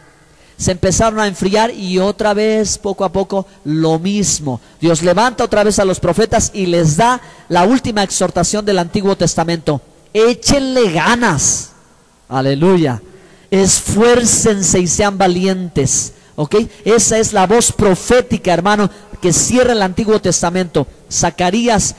Se empezaron a enfriar y otra vez, poco a poco, lo mismo. Dios levanta otra vez a los profetas y les da la última exhortación del Antiguo Testamento: échenle ganas. Aleluya. Esfuércense y sean valientes. ¿Ok? Esa es la voz profética, hermano, que cierra el Antiguo Testamento. Zacarías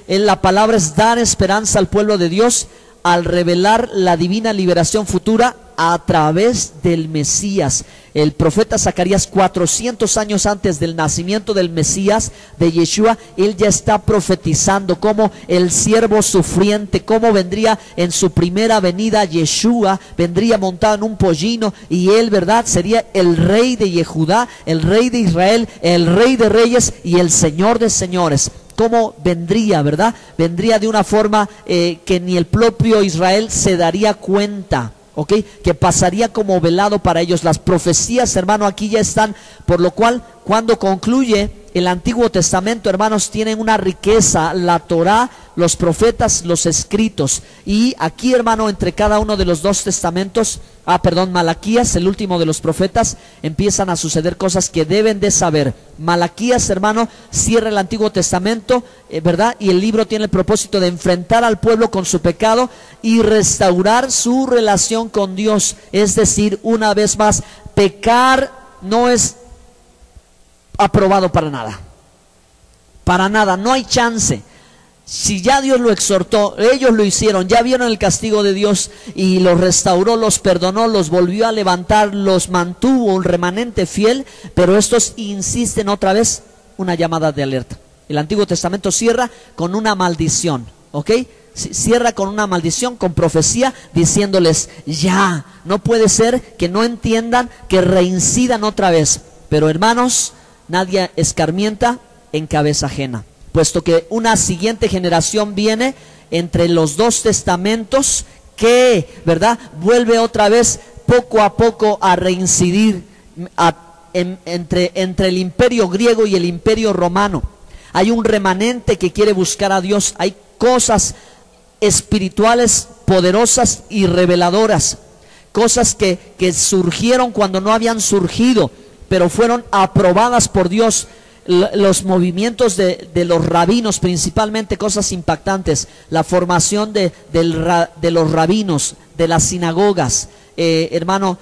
la palabra es dar esperanza al pueblo de Dios al revelar la divina liberación futura a través del Mesías. El profeta Zacarías, 400 años antes del nacimiento del Mesías, de Yeshua, él ya está profetizando cómo el siervo sufriente, cómo vendría en su primera venida Yeshua, vendría montado en un pollino, y él, ¿verdad?, sería el rey de Yehudá, el rey de Israel, el rey de reyes y el señor de señores. Cómo vendría, ¿verdad? Vendría de una forma que ni el propio Israel se daría cuenta. ¿Ok? Que pasaría como velado para ellos. Las profecías, hermano, aquí ya están, por lo cual, cuando concluye el Antiguo Testamento, hermanos, tienen una riqueza: la Torá, los profetas, los escritos. Y aquí, hermano, entre cada uno de los dos testamentos, Malaquías, el último de los profetas, empiezan a suceder cosas que deben de saber. Malaquías, hermano, cierra el Antiguo Testamento, ¿verdad? Y el libro tiene el propósito de enfrentar al pueblo con su pecado y restaurar su relación con Dios. Es decir, una vez más, pecar no es aprobado para nada. Para nada, no hay chance. Si ya Dios lo exhortó, ellos lo hicieron, ya vieron el castigo de Dios y los restauró, los perdonó, los volvió a levantar, los mantuvo un remanente fiel, pero estos insisten otra vez, una llamada de alerta. El Antiguo Testamento cierra con una maldición, ¿ok? cierra con una maldición, con profecía, diciéndoles: ya, no puede ser que no entiendan, que reincidan otra vez. Pero hermanos, nadie escarmienta en cabeza ajena, puesto que una siguiente generación viene entre los dos testamentos que, ¿verdad?, vuelve otra vez poco a poco a reincidir entre el imperio griego y el imperio romano. Hay un remanente que quiere buscar a Dios. Hay cosas espirituales poderosas y reveladoras, cosas que surgieron cuando no habían surgido, pero fueron aprobadas por Dios. Los movimientos de los rabinos, principalmente cosas impactantes, la formación de los rabinos, de las sinagogas, hermano,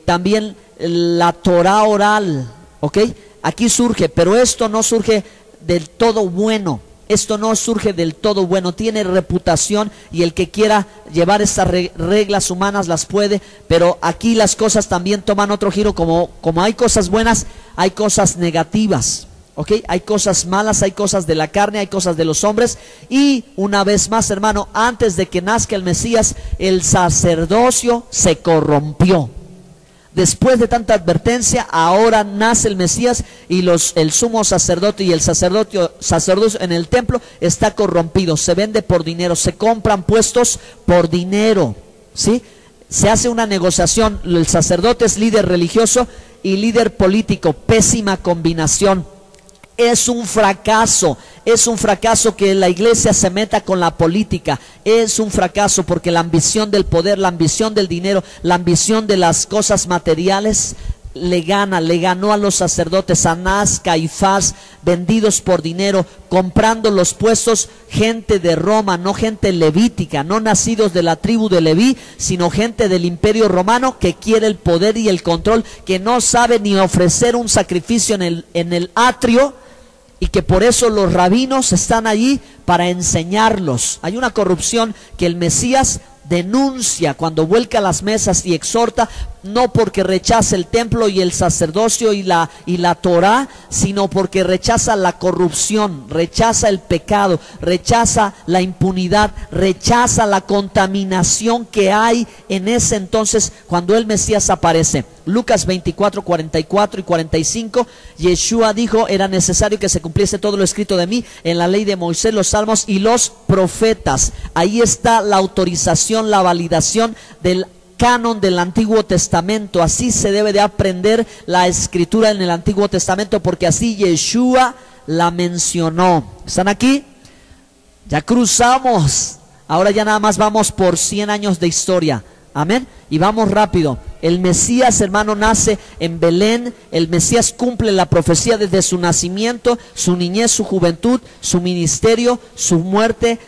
también la Torah oral, ¿ok? Aquí surge, pero esto no surge del todo bueno. Esto no surge del todo bueno, tiene reputación, y el que quiera llevar estas reglas humanas las puede, pero aquí las cosas también toman otro giro. Como hay cosas buenas, hay cosas negativas, ¿ok? Hay cosas malas, hay cosas de la carne, hay cosas de los hombres. Y una vez más, hermano, antes de que nazca el Mesías, el sacerdocio se corrompió. Después de tanta advertencia, ahora nace el Mesías, y el sumo sacerdote y el sacerdocio en el templo está corrompido. Se vende por dinero, se compran puestos por dinero, ¿sí? Se hace una negociación. El sacerdote es líder religioso y líder político. Pésima combinación. Es un fracaso que la iglesia se meta con la política. Es un fracaso porque la ambición del poder, la ambición del dinero, la ambición de las cosas materiales le ganó a los sacerdotes. Anás, Caifás, vendidos por dinero, comprando los puestos, gente de Roma, no gente levítica, no nacidos de la tribu de Leví, sino gente del imperio romano que quiere el poder y el control, que no sabe ni ofrecer un sacrificio en el atrio, y que por eso los rabinos están allí para enseñarlos. Hay una corrupción que el Mesías denuncia cuando vuelca las mesas y exhorta, no porque rechaza el templo y el sacerdocio y la Torah, sino porque rechaza la corrupción, rechaza el pecado, rechaza la impunidad, rechaza la contaminación que hay en ese entonces cuando el Mesías aparece. Lucas 24, 44 y 45, Yeshua dijo: era necesario que se cumpliese todo lo escrito de mí en la ley de Moisés, los salmos y los profetas. Ahí está la autorización, la validación del canon del Antiguo Testamento. Así se debe de aprender la escritura en el Antiguo Testamento, porque así Yeshua la mencionó. ¿Están aquí? Ya cruzamos. Ahora ya nada más vamos por 100 años de historia. Amén. Y vamos rápido. El Mesías, hermano, nace en Belén. El Mesías cumple la profecía desde su nacimiento, su niñez, su juventud, su ministerio, su muerte,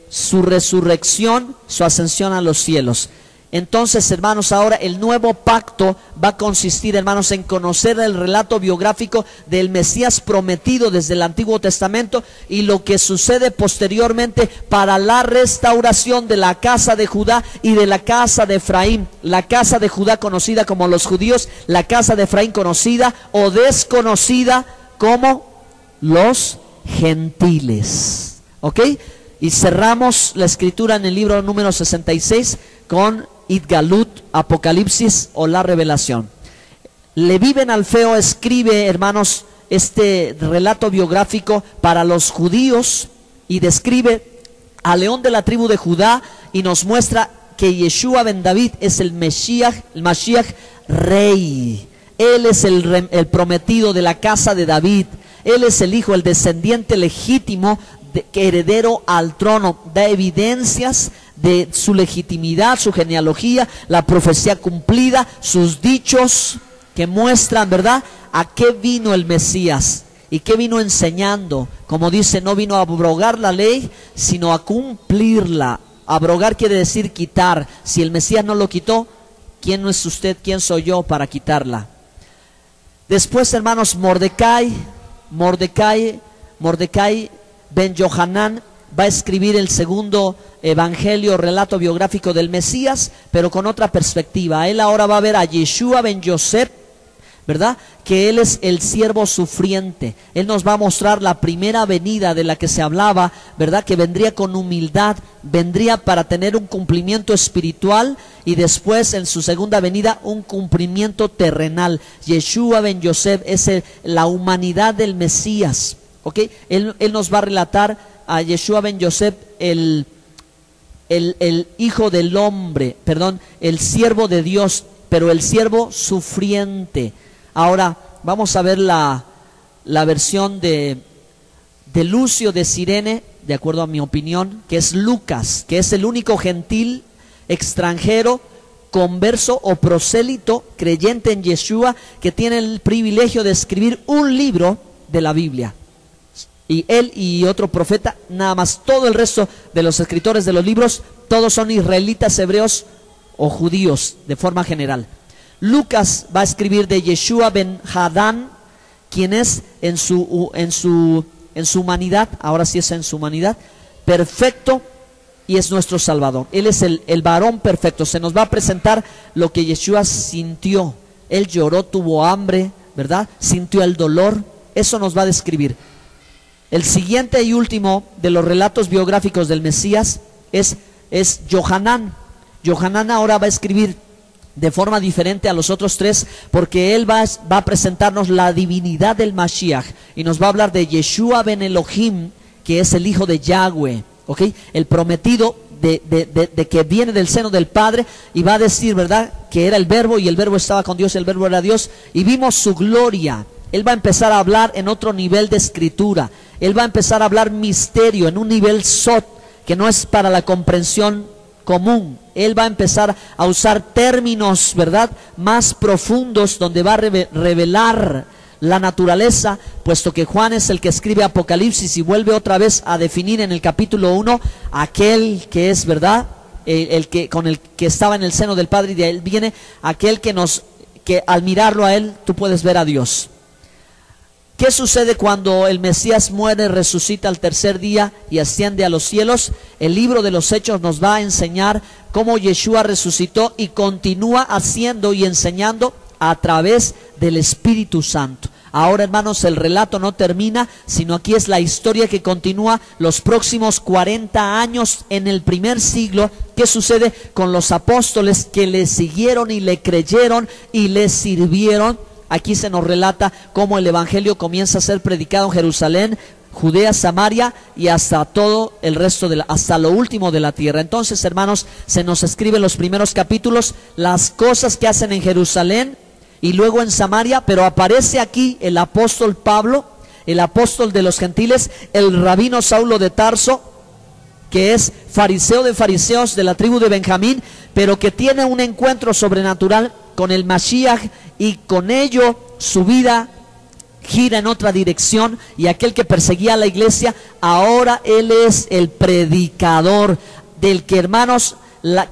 su resurrección, su ascensión a los cielos. Entonces, hermanos, ahora el nuevo pacto va a consistir, hermanos, en conocer el relato biográfico del Mesías prometido desde el Antiguo Testamento y lo que sucede posteriormente para la restauración de la casa de Judá y de la casa de Efraín. La casa de Judá conocida como los judíos, la casa de Efraín conocida o desconocida como los gentiles. ¿Ok? Y cerramos la escritura en el libro número 66 con Itgalut, Apocalipsis o la revelación. Leví ben Alfeo escribe, hermanos, este relato biográfico para los judíos y describe al león de la tribu de Judá y nos muestra que Yeshua ben David es el Mashiach rey. Él es el prometido de la casa de David. Él es el hijo, el descendiente legítimo, heredero al trono. Da evidencias de su legitimidad, su genealogía, la profecía cumplida, sus dichos que muestran, ¿verdad?, a qué vino el Mesías y qué vino enseñando. Como dice, no vino a abrogar la ley, sino a cumplirla. Abrogar quiere decir quitar. Si el Mesías no lo quitó, ¿quién no es usted? ¿Quién soy yo para quitarla? Después, hermanos, Mordecai ben Yohanan va a escribir el segundo evangelio, relato biográfico del Mesías, pero con otra perspectiva. Él ahora va a ver a Yeshua ben Yosef ¿verdad? Que Él es el siervo sufriente. Él nos va a mostrar la primera venida de la que se hablaba, ¿verdad? Que vendría con humildad, vendría para tener un cumplimiento espiritual y después en su segunda venida un cumplimiento terrenal. Yeshua ben Yosef es la humanidad del Mesías, ¿ok? Él nos va a relatar a Yeshua ben Yosef el hijo del hombre, perdón, el siervo de Dios, pero el siervo sufriente. Ahora vamos a ver la versión de Lucio de Cirene, de acuerdo a mi opinión, que es Lucas, que es el único gentil extranjero, converso o prosélito creyente en Yeshua que tiene el privilegio de escribir un libro de la Biblia. Y él y otro profeta, nada más. Todo el resto de los escritores de los libros, todos son israelitas, hebreos o judíos de forma general. Lucas va a escribir de Yeshua ben Hadán, quien es en su humanidad, ahora sí es en su humanidad, perfecto y es nuestro Salvador. Él es el varón perfecto. Se nos va a presentar lo que Yeshua sintió. Él lloró, tuvo hambre, ¿verdad? Sintió el dolor. Eso nos va a describir. El siguiente y último de los relatos biográficos del Mesías es Yohanan. Yohanan ahora va a escribir de forma diferente a los otros tres, porque él va a presentarnos la divinidad del Mashiach y nos va a hablar de Yeshua ben Elohim, que es el hijo de Yahweh, ¿ok? El prometido de que viene del seno del Padre, y va a decir, ¿verdad?, que era el Verbo y el Verbo estaba con Dios y el Verbo era Dios, y vimos su gloria. Él va a empezar a hablar en otro nivel de escritura. Él va a empezar a hablar misterio en un nivel sot, que no es para la comprensión común. Él va a empezar a usar términos, ¿verdad?, más profundos, donde va a revelar la naturaleza, puesto que Juan es el que escribe Apocalipsis y vuelve otra vez a definir en el capítulo 1 aquel que es, ¿verdad?, con el que estaba en el seno del Padre, y de él viene aquel que al mirarlo a él tú puedes ver a Dios. ¿Qué sucede cuando el Mesías muere, resucita al tercer día y asciende a los cielos? El libro de los Hechos nos va a enseñar cómo Yeshua resucitó y continúa haciendo y enseñando a través del Espíritu Santo. Ahora, hermanos, el relato no termina, sino aquí es la historia que continúa los próximos 40 años en el primer siglo. ¿Qué sucede con los apóstoles que le siguieron y le creyeron y le sirvieron? Aquí se nos relata cómo el evangelio comienza a ser predicado en Jerusalén, Judea, Samaria y hasta todo el resto hasta lo último de la tierra. Entonces, hermanos, se nos escribe en los primeros capítulos las cosas que hacen en Jerusalén y luego en Samaria, pero aparece aquí el apóstol Pablo, el apóstol de los gentiles, el rabino Saulo de Tarso, que es fariseo de fariseos de la tribu de Benjamín, pero que tiene un encuentro sobrenatural con el Mashiach, y con ello su vida gira en otra dirección, y aquel que perseguía a la iglesia, ahora él es el predicador del que, hermanos,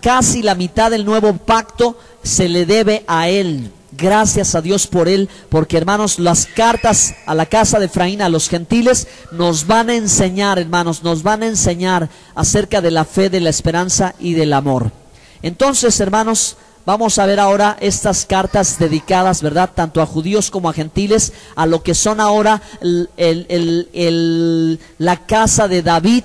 casi la mitad del nuevo pacto se le debe a él. Gracias a Dios por él, porque, hermanos, las cartas a la casa de Efraín, a los gentiles, nos van a enseñar, hermanos, nos van a enseñar acerca de la fe, de la esperanza y del amor. Entonces, hermanos, vamos a ver ahora estas cartas dedicadas, ¿verdad?, tanto a judíos como a gentiles, a lo que son ahora la casa de David,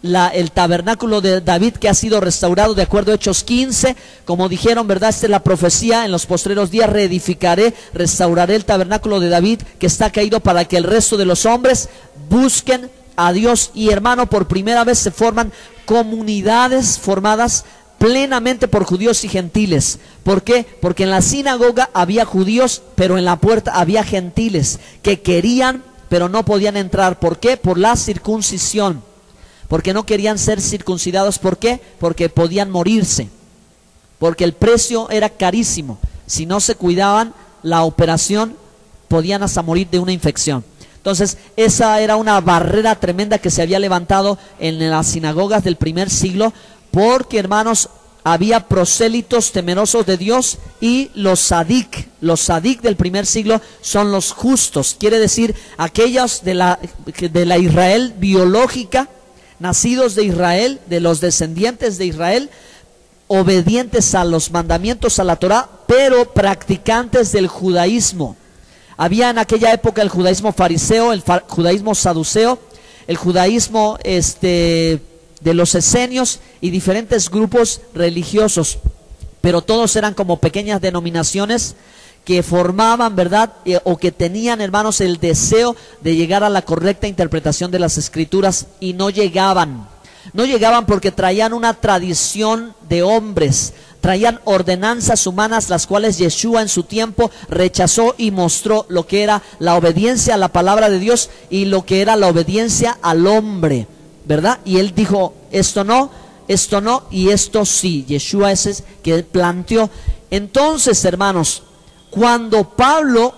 el tabernáculo de David, que ha sido restaurado de acuerdo a Hechos 15, como dijeron, ¿verdad?, esta es la profecía: en los postreros días reedificaré, restauraré el tabernáculo de David que está caído, para que el resto de los hombres busquen a Dios. Y, hermano, por primera vez se forman comunidades formadas plenamente por judíos y gentiles. ¿Por qué? Porque en la sinagoga había judíos, pero en la puerta había gentiles que querían, pero no podían entrar. ¿Por qué? Por la circuncisión, porque no querían ser circuncidados. ¿Por qué? Porque podían morirse, porque el precio era carísimo. Si no se cuidaban la operación, podían hasta morir de una infección. Entonces, esa era una barrera tremenda que se había levantado en las sinagogas del primer siglo, porque, hermanos, había prosélitos temerosos de Dios, y los sadik del primer siglo son los justos, quiere decir aquellos de la Israel biológica, nacidos de Israel, de los descendientes de Israel, obedientes a los mandamientos, a la Torá, pero practicantes del judaísmo. Había en aquella época el judaísmo fariseo, el judaísmo saduceo, el judaísmo de los esenios y diferentes grupos religiosos, pero todos eran como pequeñas denominaciones que formaban, ¿verdad? O que tenían, hermanos, el deseo de llegar a la correcta interpretación de las escrituras y no llegaban. No llegaban porque traían una tradición de hombres, traían ordenanzas humanas, las cuales Yeshua en su tiempo rechazó y mostró lo que era la obediencia a la palabra de Dios y lo que era la obediencia al hombre, ¿verdad? Y él dijo, esto no y esto sí. Yeshua es el que planteó. Entonces, hermanos, cuando Pablo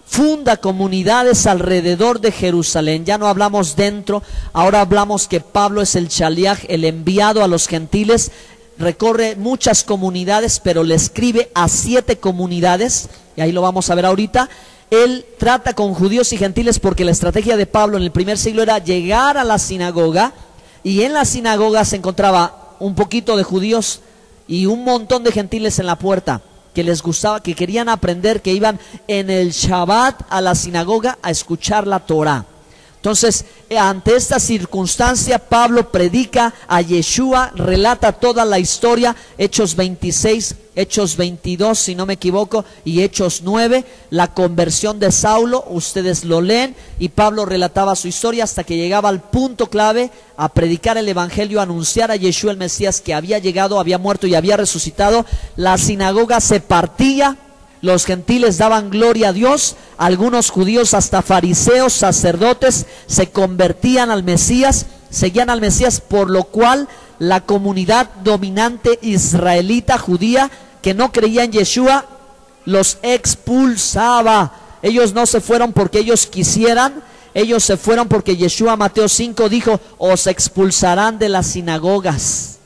funda comunidades alrededor de Jerusalén, ya no hablamos dentro, ahora hablamos que Pablo es el Shaliach, el enviado a los gentiles, recorre muchas comunidades, pero le escribe a 7 comunidades, y ahí lo vamos a ver ahorita. Él trata con judíos y gentiles porque la estrategia de Pablo en el primer siglo era llegar a la sinagoga, y en la sinagoga se encontraba un poquito de judíos y un montón de gentiles en la puerta, que les gustaba, que querían aprender, que iban en el Shabbat a la sinagoga a escuchar la Torah. Entonces, ante esta circunstancia, Pablo predica a Yeshua, relata toda la historia, Hechos 26, Hechos 22, si no me equivoco, y Hechos 9, la conversión de Saulo, ustedes lo leen, y Pablo relataba su historia hasta que llegaba al punto clave, a predicar el evangelio, a anunciar a Yeshua el Mesías, que había llegado, había muerto y había resucitado. La sinagoga se partía, los gentiles daban gloria a Dios, algunos judíos, hasta fariseos, sacerdotes, se convertían al Mesías, seguían al Mesías, por lo cual la comunidad dominante israelita judía que no creía en Yeshua los expulsaba. Ellos no se fueron porque ellos quisieran, ellos se fueron porque Yeshua, Mateo 5, dijo, os expulsarán de las sinagogas.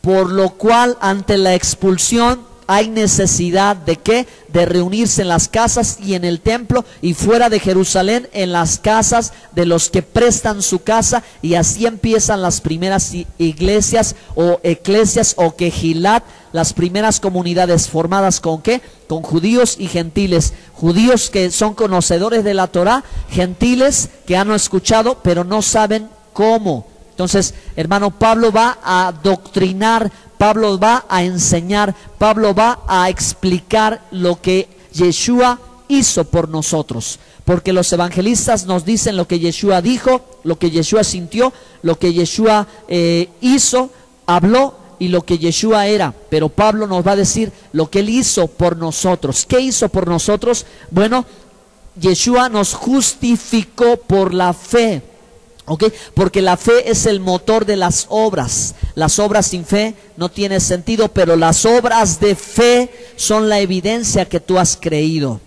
Por lo cual, ante la expulsión, hay necesidad de ¿qué? De reunirse en las casas y en el templo, y fuera de Jerusalén en las casas de los que prestan su casa, y así empiezan las primeras iglesias o eclesias o quejilat, las primeras comunidades formadas ¿con qué? Con judíos y gentiles, judíos que son conocedores de la Torá, gentiles que han escuchado pero no saben cómo. Entonces, hermano, Pablo va a doctrinar, Pablo va a enseñar, Pablo va a explicar lo que Yeshua hizo por nosotros, porque los evangelistas nos dicen lo que Yeshua dijo, lo que Yeshua sintió, lo que Yeshua hizo, habló y lo que Yeshua era, pero Pablo nos va a decir lo que él hizo por nosotros. ¿Qué hizo por nosotros? Bueno, Yeshua nos justificó por la fe. ¿Okay? Porque la fe es el motor de las obras. Las obras sin fe no tienen sentido, pero las obras de fe son la evidencia que tú has creído.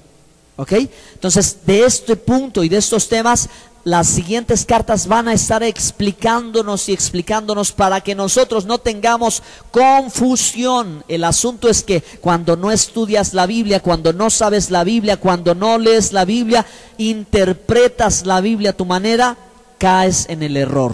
¿Okay? Entonces, de este punto y de estos temas, las siguientes cartas van a estar explicándonos y explicándonos para que nosotros no tengamos confusión. El asunto es que cuando no estudias la Biblia, cuando no sabes la Biblia, cuando no lees la Biblia, interpretas la Biblia a tu manera, caes en el error.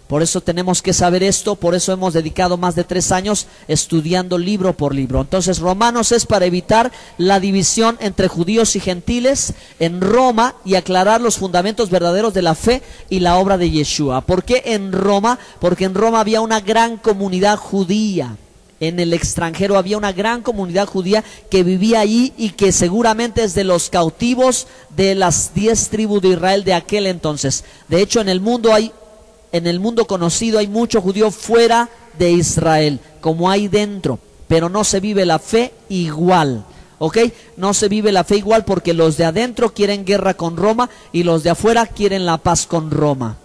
Por eso tenemos que saber esto, por eso hemos dedicado más de 3 años estudiando libro por libro. Entonces, Romanos es para evitar la división entre judíos y gentiles en Roma y aclarar los fundamentos verdaderos de la fe y la obra de Yeshua. ¿Por qué en Roma? Porque en Roma había una gran comunidad judía. En el extranjero había una gran comunidad judía que vivía allí y que seguramente es de los cautivos de las 10 tribus de Israel de aquel entonces. De hecho, en el mundo conocido hay mucho judío fuera de Israel, como hay dentro, pero no se vive la fe igual. ¿Ok? No se vive la fe igual porque los de adentro quieren guerra con Roma y los de afuera quieren la paz con Roma.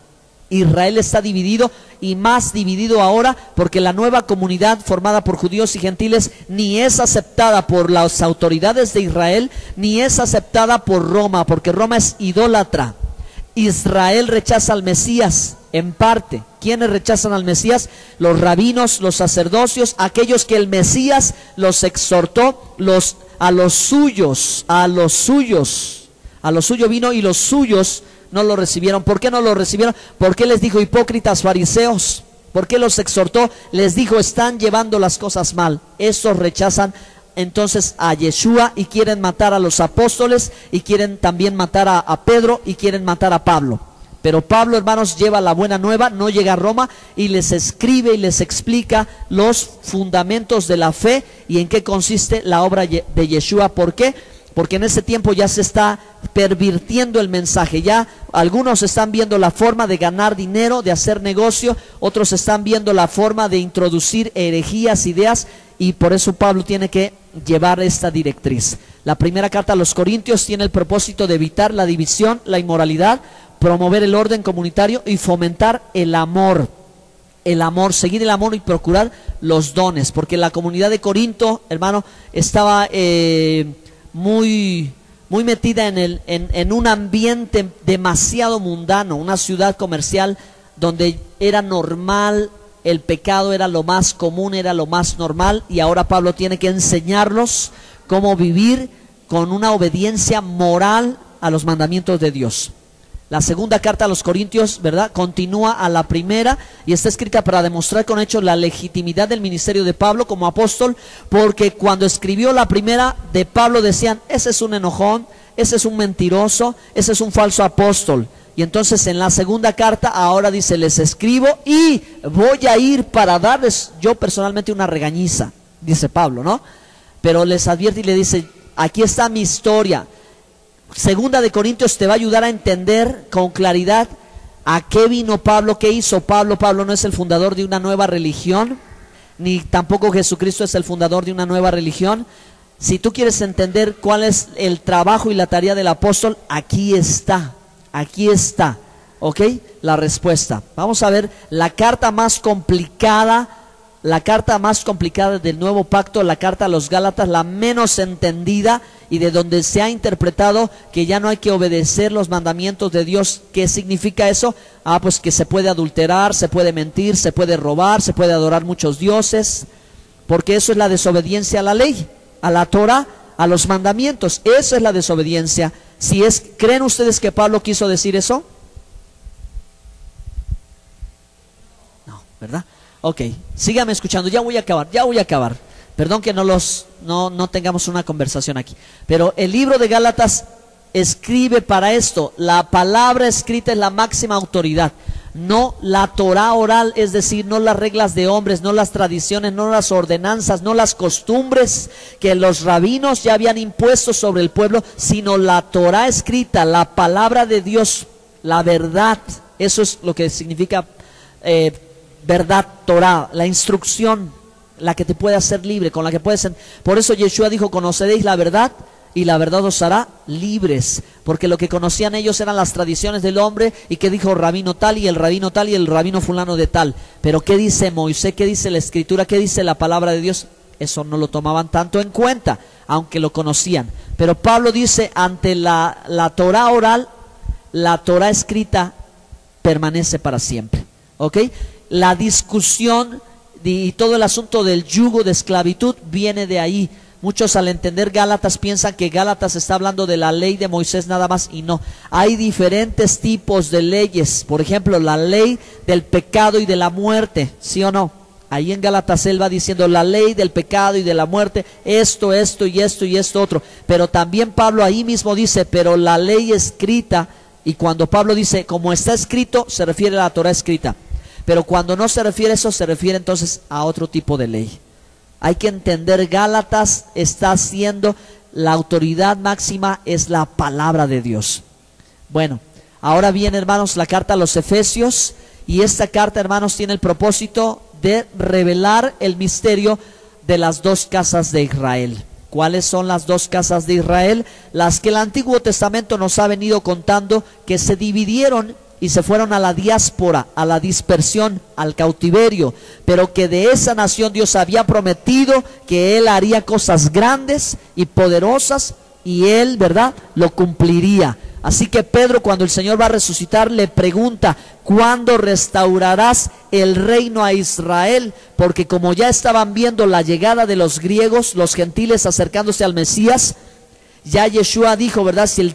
Israel está dividido, y más dividido ahora porque la nueva comunidad formada por judíos y gentiles ni es aceptada por las autoridades de Israel, ni es aceptada por Roma, porque Roma es idólatra. Israel rechaza al Mesías en parte. ¿Quiénes rechazan al Mesías? Los rabinos, los sacerdocios, aquellos que el Mesías los exhortó, a los suyos vino y los suyos no lo recibieron. ¿Por qué no lo recibieron? Porque les dijo: hipócritas fariseos, ¿Por qué los exhortó? Les dijo, están llevando las cosas mal. Estos rechazan entonces a Yeshua y quieren matar a los apóstoles y quieren también matar a Pedro y quieren matar a Pablo. Pero Pablo, hermanos, lleva la buena nueva, no llega a Roma y les escribe y les explica los fundamentos de la fe y en qué consiste la obra de Yeshua. ¿Por qué? Porque en ese tiempo ya se está pervirtiendo el mensaje. Ya algunos están viendo la forma de ganar dinero, de hacer negocio. Otros están viendo la forma de introducir herejías, ideas. Y por eso Pablo tiene que llevar esta directriz. La primera carta a los Corintios tiene el propósito de evitar la división, la inmoralidad, promover el orden comunitario y fomentar el amor. El amor, seguir el amor y procurar los dones. Porque la comunidad de Corinto, hermano, estaba muy metida en un ambiente demasiado mundano, una ciudad comercial donde era normal, el pecado era lo más común, era lo más normal, y ahora Pablo tiene que enseñarlos cómo vivir con una obediencia moral a los mandamientos de Dios. La segunda carta a los Corintios, ¿verdad?, continúa a la primera y está escrita para demostrar con hechos la legitimidad del ministerio de Pablo como apóstol, porque cuando escribió la primera de Pablo decían, ese es un enojón, ese es un mentiroso, ese es un falso apóstol. Y entonces en la segunda carta ahora dice, les escribo y voy a ir para darles yo personalmente una regañiza, dice Pablo, ¿no? Pero les advierte y le dice, aquí está mi historia. Segunda de Corintios te va a ayudar a entender con claridad a qué vino Pablo, qué hizo Pablo. Pablo no es el fundador de una nueva religión, ni tampoco Jesucristo es el fundador de una nueva religión. Si tú quieres entender cuál es el trabajo y la tarea del apóstol, aquí está, ¿ok? La respuesta. Vamos a ver la carta más complicada del nuevo pacto, la carta a los Gálatas, la menos entendida y de donde se ha interpretado que ya no hay que obedecer los mandamientos de Dios. ¿Qué significa eso? Pues que se puede adulterar, se puede mentir, se puede robar, se puede adorar muchos dioses, porque eso es la desobediencia a la ley, a la Torah, a los mandamientos. Eso es la desobediencia. ¿Creen ustedes que Pablo quiso decir eso? No, ¿verdad? Ok, síganme escuchando, ya voy a acabar. Perdón que no tengamos una conversación aquí. Pero el libro de Gálatas escribe para esto. La palabra escrita es la máxima autoridad. No la Torah oral, es decir, no las reglas de hombres, no las tradiciones, no las ordenanzas, no las costumbres que los rabinos ya habían impuesto sobre el pueblo, sino la Torah escrita, la palabra de Dios, la verdad. Eso es lo que significa verdad, Torah, la instrucción, la que te puede hacer libre, con la que puedes. Por eso Yeshua dijo, conoceréis la verdad y la verdad os hará libres, porque lo que conocían ellos eran las tradiciones del hombre, y que dijo rabino tal y el rabino tal y el rabino fulano de tal. Pero ¿qué dice Moisés? ¿Qué dice la escritura? ¿Qué dice la palabra de Dios? Eso no lo tomaban tanto en cuenta, aunque lo conocían. Pero Pablo dice, ante la Torah oral, la Torah escrita permanece para siempre, ¿ok? La discusión y todo el asunto del yugo de esclavitud viene de ahí. Muchos al entender Gálatas piensan que Gálatas está hablando de la ley de Moisés nada más, y no. Hay diferentes tipos de leyes. Por ejemplo, la ley del pecado y de la muerte, ¿sí o no? Ahí en Gálatas él va diciendo la ley del pecado y de la muerte, esto y esto otro. Pero también Pablo ahí mismo dice, pero la ley escrita, y cuando Pablo dice como está escrito, se refiere a la Torah escrita. Pero cuando no se refiere a eso, se refiere entonces a otro tipo de ley. Hay que entender, Gálatas está haciendo, la autoridad máxima es la palabra de Dios. Bueno, ahora viene, hermanos, la carta a los Efesios, y esta carta, hermanos, tiene el propósito de revelar el misterio de las dos casas de Israel. ¿Cuáles son las dos casas de Israel? Las que el Antiguo Testamento nos ha venido contando, que se dividieron y se fueron a la diáspora, a la dispersión, al cautiverio, pero que de esa nación Dios había prometido que Él haría cosas grandes y poderosas, y Él, ¿verdad?, lo cumpliría. Así que Pedro, cuando el Señor va a resucitar, le pregunta, ¿cuándo restaurarás el reino a Israel? Porque como ya estaban viendo la llegada de los griegos, los gentiles acercándose al Mesías, ya Yeshua dijo, ¿verdad?, si el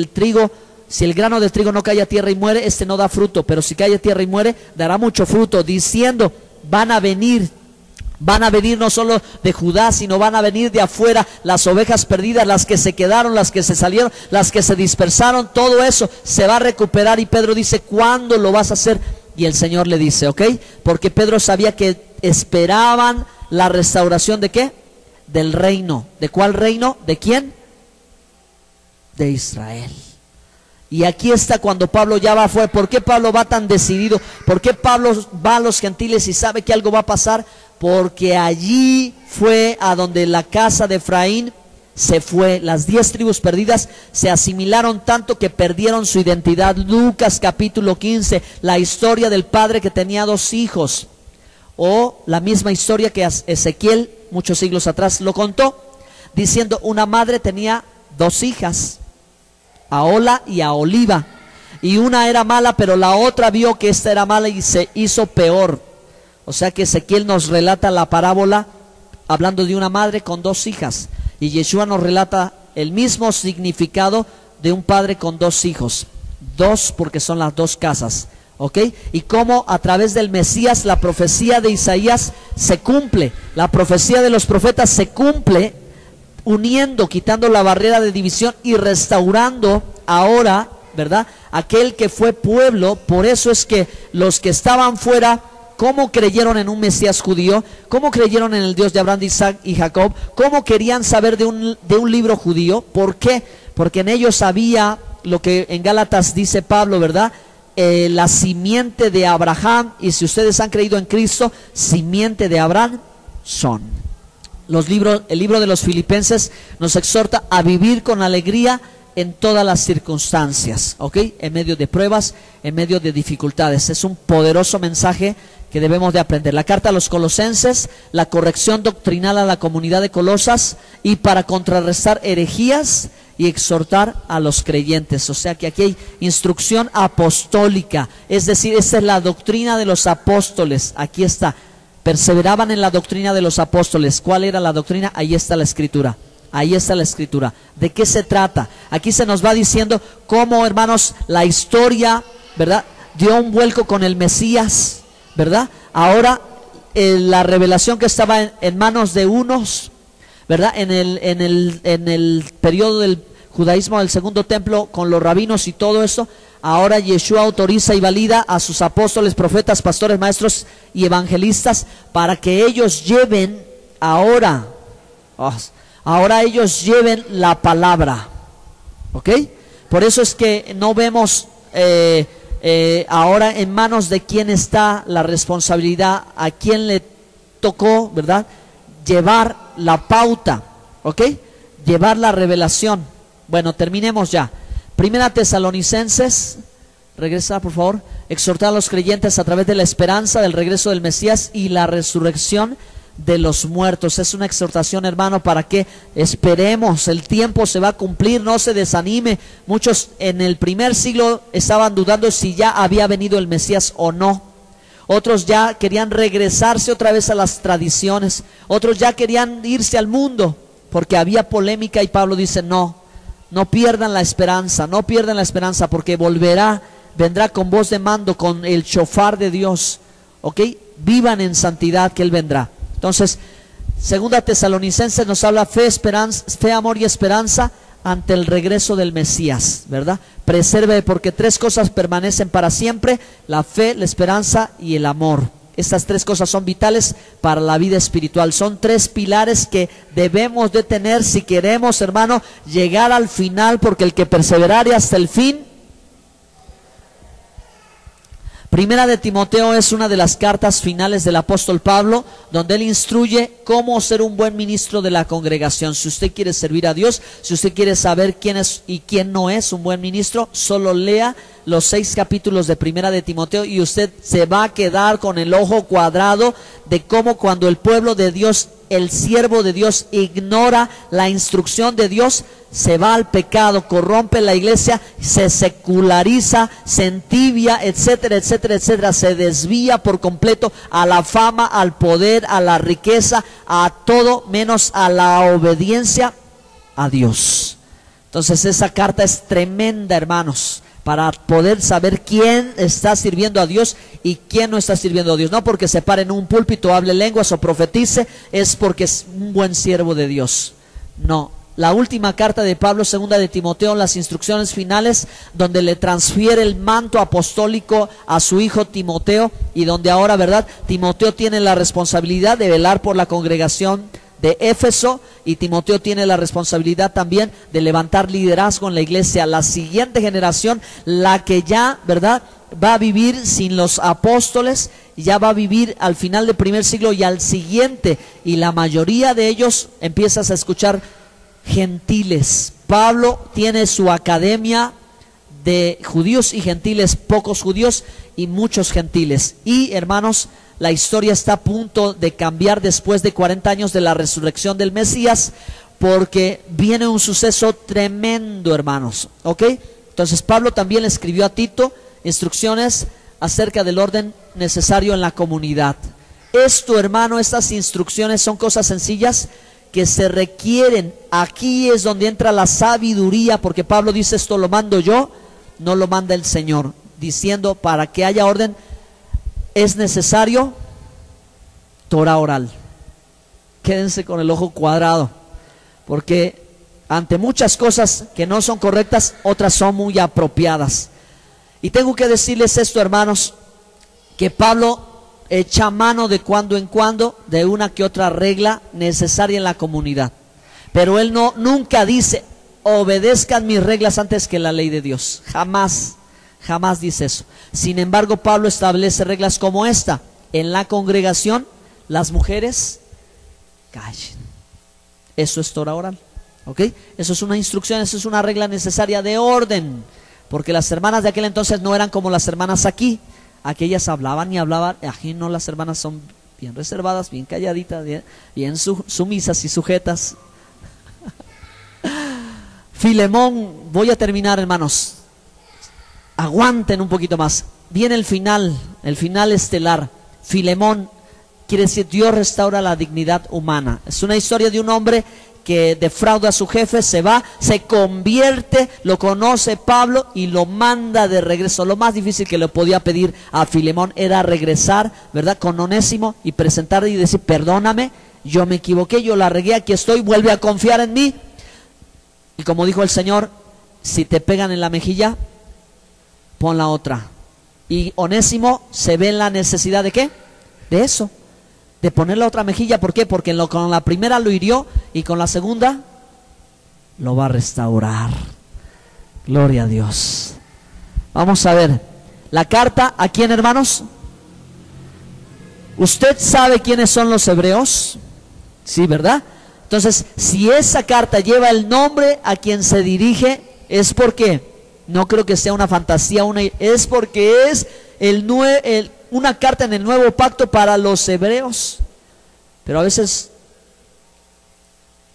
trigo si el grano de trigo no cae a tierra y muere, este no da fruto, pero si cae a tierra y muere, dará mucho fruto, diciendo, van a venir no solo de Judá, sino van a venir de afuera las ovejas perdidas, las que se quedaron, las que se salieron, las que se dispersaron, todo eso se va a recuperar. Y Pedro dice, ¿cuándo lo vas a hacer? Y el Señor le dice, ¿ok? Porque Pedro sabía que esperaban la restauración ¿de qué? Del reino. ¿De cuál reino? ¿De quién? De Israel. Y aquí está cuando Pablo ya va afuera. ¿Por qué Pablo va tan decidido? ¿Por qué Pablo va a los gentiles y sabe que algo va a pasar? Porque allí fue a donde la casa de Efraín se fue. Las 10 tribus perdidas se asimilaron tanto que perdieron su identidad. Lucas capítulo 15, la historia del padre que tenía 2 hijos. O la misma historia que Ezequiel muchos siglos atrás lo contó, diciendo, una madre tenía 2 hijas, a Ola y a Oliva, y una era mala, pero la otra vio que esta era mala y se hizo peor. O sea que Ezequiel nos relata la parábola hablando de una madre con 2 hijas, y Yeshua nos relata el mismo significado de un padre con 2 hijos, 2 porque son las 2 casas, ¿ok? Y cómo a través del Mesías la profecía de Isaías se cumple, la profecía de los profetas se cumple, uniendo, quitando la barrera de división y restaurando ahora, ¿verdad?, aquel que fue pueblo. Por eso es que los que estaban fuera, ¿cómo creyeron en un Mesías judío? ¿Cómo creyeron en el Dios de Abraham, de Isaac y Jacob? ¿Cómo querían saber de un libro judío? ¿Por qué? Porque en ellos había lo que en Gálatas dice Pablo, ¿verdad?, la simiente de Abraham, y si ustedes han creído en Cristo, simiente de Abraham son. El libro de los Filipenses nos exhorta a vivir con alegría en todas las circunstancias, ¿ok? En medio de pruebas, en medio de dificultades. Es un poderoso mensaje que debemos de aprender. La carta a los Colosenses, la corrección doctrinal a la comunidad de Colosas, y para contrarrestar herejías y exhortar a los creyentes. O sea que aquí hay instrucción apostólica, es decir, esta es la doctrina de los apóstoles. Aquí está, perseveraban en la doctrina de los apóstoles. ¿Cuál era la doctrina? Ahí está la escritura. Ahí está la escritura. ¿De qué se trata? Aquí se nos va diciendo cómo, hermanos, la historia, ¿verdad?, dio un vuelco con el Mesías, ¿verdad? Ahora la revelación que estaba en manos de unos, ¿verdad?, en el periodo del judaísmo del segundo templo, con los rabinos y todo eso, ahora Yeshua autoriza y valida a sus apóstoles, profetas, pastores, maestros y evangelistas para que ellos lleven ahora ellos lleven la palabra, ¿ok? Por eso es que no vemos ahora en manos de quién está la responsabilidad, a quién le tocó, ¿verdad?, llevar la pauta, ¿ok?, llevar la revelación. Bueno, terminemos ya. Primera Tesalonicenses, regresa por favor. Exhortar a los creyentes a través de la esperanza del regreso del Mesías y la resurrección de los muertos. Es una exhortación, hermano, para que esperemos, el tiempo se va a cumplir, no se desanime. Muchos en el primer siglo estaban dudando si ya había venido el Mesías o no. Otros ya querían regresarse otra vez a las tradiciones, otros ya querían irse al mundo, porque había polémica, y Pablo dice, no pierdan la esperanza, no pierdan la esperanza, porque vendrá con voz de mando, con el shofar de Dios, ¿ok? Vivan en santidad, que Él vendrá. Entonces, Segunda Tesalonicenses nos habla fe, amor y esperanza ante el regreso del Mesías, ¿verdad? Preserve, porque 3 cosas permanecen para siempre: la fe, la esperanza y el amor. Estas 3 cosas son vitales para la vida espiritual. Son 3 pilares que debemos de tener si queremos, hermano, llegar al final, porque el que perseverare hasta el fin. Primera de Timoteo es una de las cartas finales del apóstol Pablo, donde él instruye cómo ser un buen ministro de la congregación. Si usted quiere servir a Dios, si usted quiere saber quién es y quién no es un buen ministro, solo lea los 6 capítulos de Primera de Timoteo y usted se va a quedar con el ojo cuadrado de cómo cuando el pueblo de Dios, el siervo de Dios, ignora la instrucción de Dios, se va al pecado, corrompe la iglesia, se seculariza, se entibia, etcétera, etcétera, etcétera, se desvía por completo a la fama, al poder, a la riqueza, a todo menos a la obediencia a Dios. Entonces esa carta es tremenda, hermanos, para poder saber quién está sirviendo a Dios y quién no está sirviendo a Dios. No porque se pare en un púlpito, hable lenguas o profetice, es porque es un buen siervo de Dios. No. La última carta de Pablo, segunda de Timoteo, las instrucciones finales, donde le transfiere el manto apostólico a su hijo Timoteo, y donde ahora, ¿verdad?, Timoteo tiene la responsabilidad de velar por la congregación de Éfeso, y Timoteo tiene la responsabilidad también de levantar liderazgo en la iglesia. La siguiente generación, la que ya, ¿verdad?, va a vivir sin los apóstoles, ya va a vivir al final del primer siglo y al siguiente, y la mayoría de ellos empiezas a escuchar gentiles. Pablo tiene su academia de judíos y gentiles, pocos judíos y muchos gentiles. Y hermanos, la historia está a punto de cambiar después de 40 años de la resurrección del Mesías, porque viene un suceso tremendo, hermanos. ¿Ok? Entonces Pablo también le escribió a Tito instrucciones acerca del orden necesario en la comunidad. Esto, hermano, estas instrucciones son cosas sencillas que se requieren. Aquí es donde entra la sabiduría, porque Pablo dice: esto lo mando yo, no lo manda el Señor, diciendo, para que haya orden es necesario Torah oral. Quédense con el ojo cuadrado, porque ante muchas cosas que no son correctas, otras son muy apropiadas. Y tengo que decirles esto, hermanos, que Pablo echa mano de cuando en cuando de una que otra regla necesaria en la comunidad, pero él nunca dice: obedezcan mis reglas antes que la ley de Dios. Jamás, jamás dice eso. Sin embargo, Pablo establece reglas como esta: en la congregación las mujeres callen. Eso es Torah oral, ¿ok? Eso es una instrucción, eso es una regla necesaria de orden, porque las hermanas de aquel entonces no eran como las hermanas aquí. Aquellas hablaban y hablaban. Aquí no, las hermanas son bien reservadas, bien calladitas, bien sumisas y sujetas. Filemón, voy a terminar, hermanos. Aguanten un poquito más. Viene el final estelar. Filemón quiere decir Dios restaura la dignidad humana. Es una historia de un hombre que defrauda a su jefe, se va, se convierte, lo conoce Pablo y lo manda de regreso. Lo más difícil que le podía pedir a Filemón era regresar, ¿verdad?, con Onésimo y presentarle y decir: perdóname, yo me equivoqué, yo la regué, aquí estoy, vuelve a confiar en mí. Y como dijo el Señor: si te pegan en la mejilla, pon la otra. Y Onésimo se ve en la necesidad de ¿qué? De eso, de poner la otra mejilla. ¿Por qué? Porque con la primera lo hirió y con la segunda lo va a restaurar. Gloria a Dios. Vamos a ver la carta. ¿A quién, hermanos? ¿Usted sabe quiénes son los hebreos? Sí, ¿verdad? Entonces, si esa carta lleva el nombre a quien se dirige, es porque, no creo que sea una fantasía, es porque es una carta en el nuevo pacto para los hebreos. Pero a veces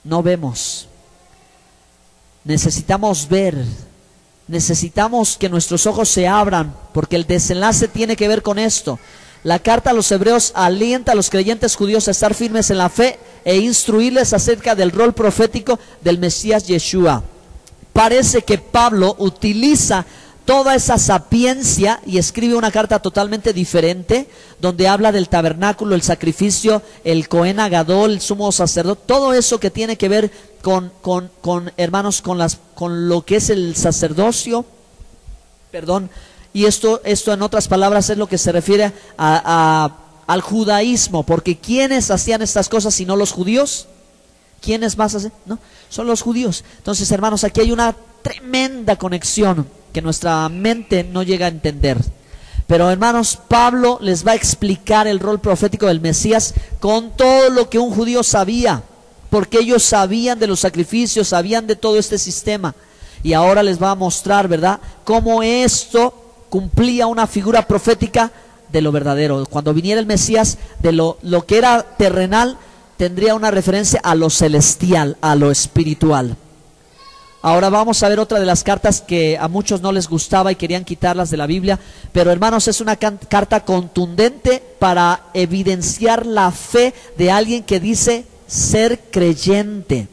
no vemos. Necesitamos ver, necesitamos que nuestros ojos se abran, porque el desenlace tiene que ver con esto. La carta a los hebreos alienta a los creyentes judíos a estar firmes en la fe e instruirles acerca del rol profético del Mesías Yeshua. Parece que Pablo utiliza toda esa sapiencia y escribe una carta totalmente diferente, donde habla del tabernáculo, el sacrificio, el Cohen Agadol, el sumo sacerdote, todo eso que tiene que ver con hermanos, con lo que es el sacerdocio, perdón. Y esto en otras palabras es lo que se refiere al judaísmo, porque ¿quiénes hacían estas cosas si no los judíos? ¿Quiénes más hacen? No, son los judíos. Entonces, hermanos, aquí hay una tremenda conexión que nuestra mente no llega a entender. Pero, hermanos, Pablo les va a explicar el rol profético del Mesías con todo lo que un judío sabía, porque ellos sabían de los sacrificios, sabían de todo este sistema. Y ahora les va a mostrar, ¿verdad?, cómo esto cumplía una figura profética de lo verdadero. Cuando viniera el Mesías, de lo que era terrenal, tendría una referencia a lo celestial, a lo espiritual. Ahora vamos a ver otra de las cartas que a muchos no les gustaba y querían quitarlas de la Biblia, pero hermanos, es una carta contundente para evidenciar la fe de alguien que dice ser creyente,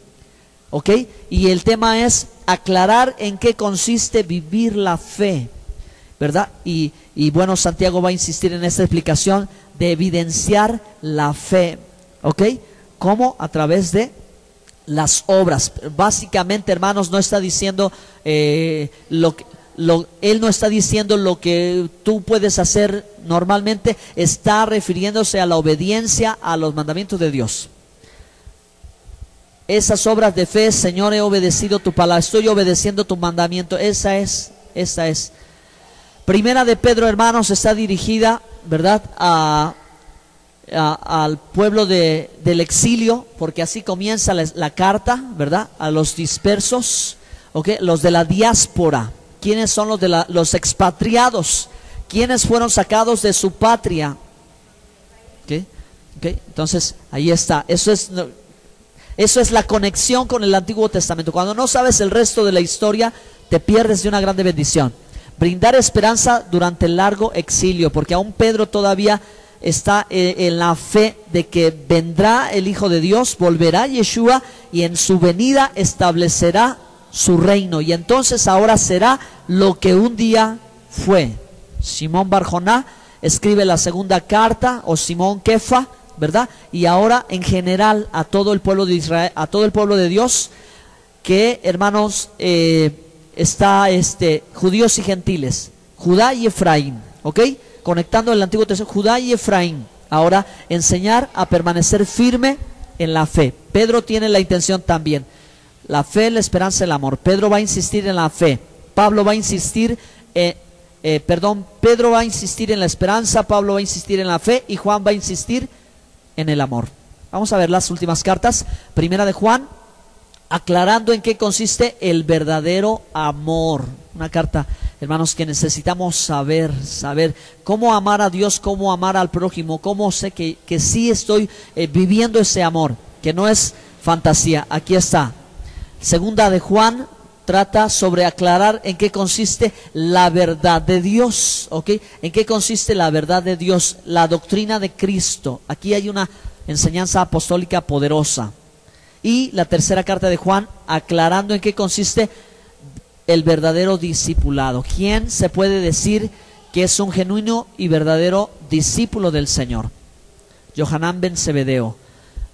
¿ok? Y el tema es: aclarar en qué consiste vivir la fe, ¿verdad? Y bueno, Santiago va a insistir en esta explicación de evidenciar la fe, ¿ok? ¿Cómo? A través de las obras. Básicamente, hermanos, no está diciendo él no está diciendo lo que tú puedes hacer normalmente, está refiriéndose a la obediencia a los mandamientos de Dios. Esas obras de fe: Señor, he obedecido tu palabra, estoy obedeciendo tu mandamiento. Esa es. Primera de Pedro, hermanos, está dirigida, ¿verdad?, al pueblo del exilio, porque así comienza la carta, ¿verdad?, a los dispersos, ¿okay?, los de la diáspora. ¿Quiénes son los expatriados? ¿Quiénes fueron sacados de su patria? ¿Okay? Entonces, ahí está. Eso es la conexión con el Antiguo Testamento. Cuando no sabes el resto de la historia, te pierdes de una grande bendición. Brindar esperanza durante el largo exilio, porque aún Pedro todavía está en la fe de que vendrá el Hijo de Dios, volverá Yeshua, y en su venida establecerá su reino, y entonces ahora será lo que un día fue. Simón Barjoná escribe la segunda carta, o Simón Kefa, ¿verdad? Y ahora en general a todo el pueblo de Israel, a todo el pueblo de Dios, que, hermanos, está judíos y gentiles, Judá y Efraín, ¿ok? Conectando el Antiguo Testamento, Judá y Efraín. Ahora, enseñar a permanecer firme en la fe. Pedro tiene la intención también. La fe, la esperanza, el amor. Pedro va a insistir en la fe. Pedro va a insistir en la esperanza, Pablo va a insistir en la fe, y Juan va a insistir en el amor. Vamos a ver las últimas cartas. Primera de Juan, aclarando en qué consiste el verdadero amor. Una carta, hermanos, que necesitamos saber cómo amar a Dios, cómo amar al prójimo, cómo sé que sí estoy viviendo ese amor, que no es fantasía. Aquí está. Segunda de Juan trata sobre aclarar en qué consiste la verdad de Dios, ¿ok? En qué consiste la verdad de Dios, la doctrina de Cristo. Aquí hay una enseñanza apostólica poderosa. Y la tercera carta de Juan, aclarando en qué consiste el verdadero discipulado. ¿Quién se puede decir que es un genuino y verdadero discípulo del Señor? Yohanan ben Zebedeo.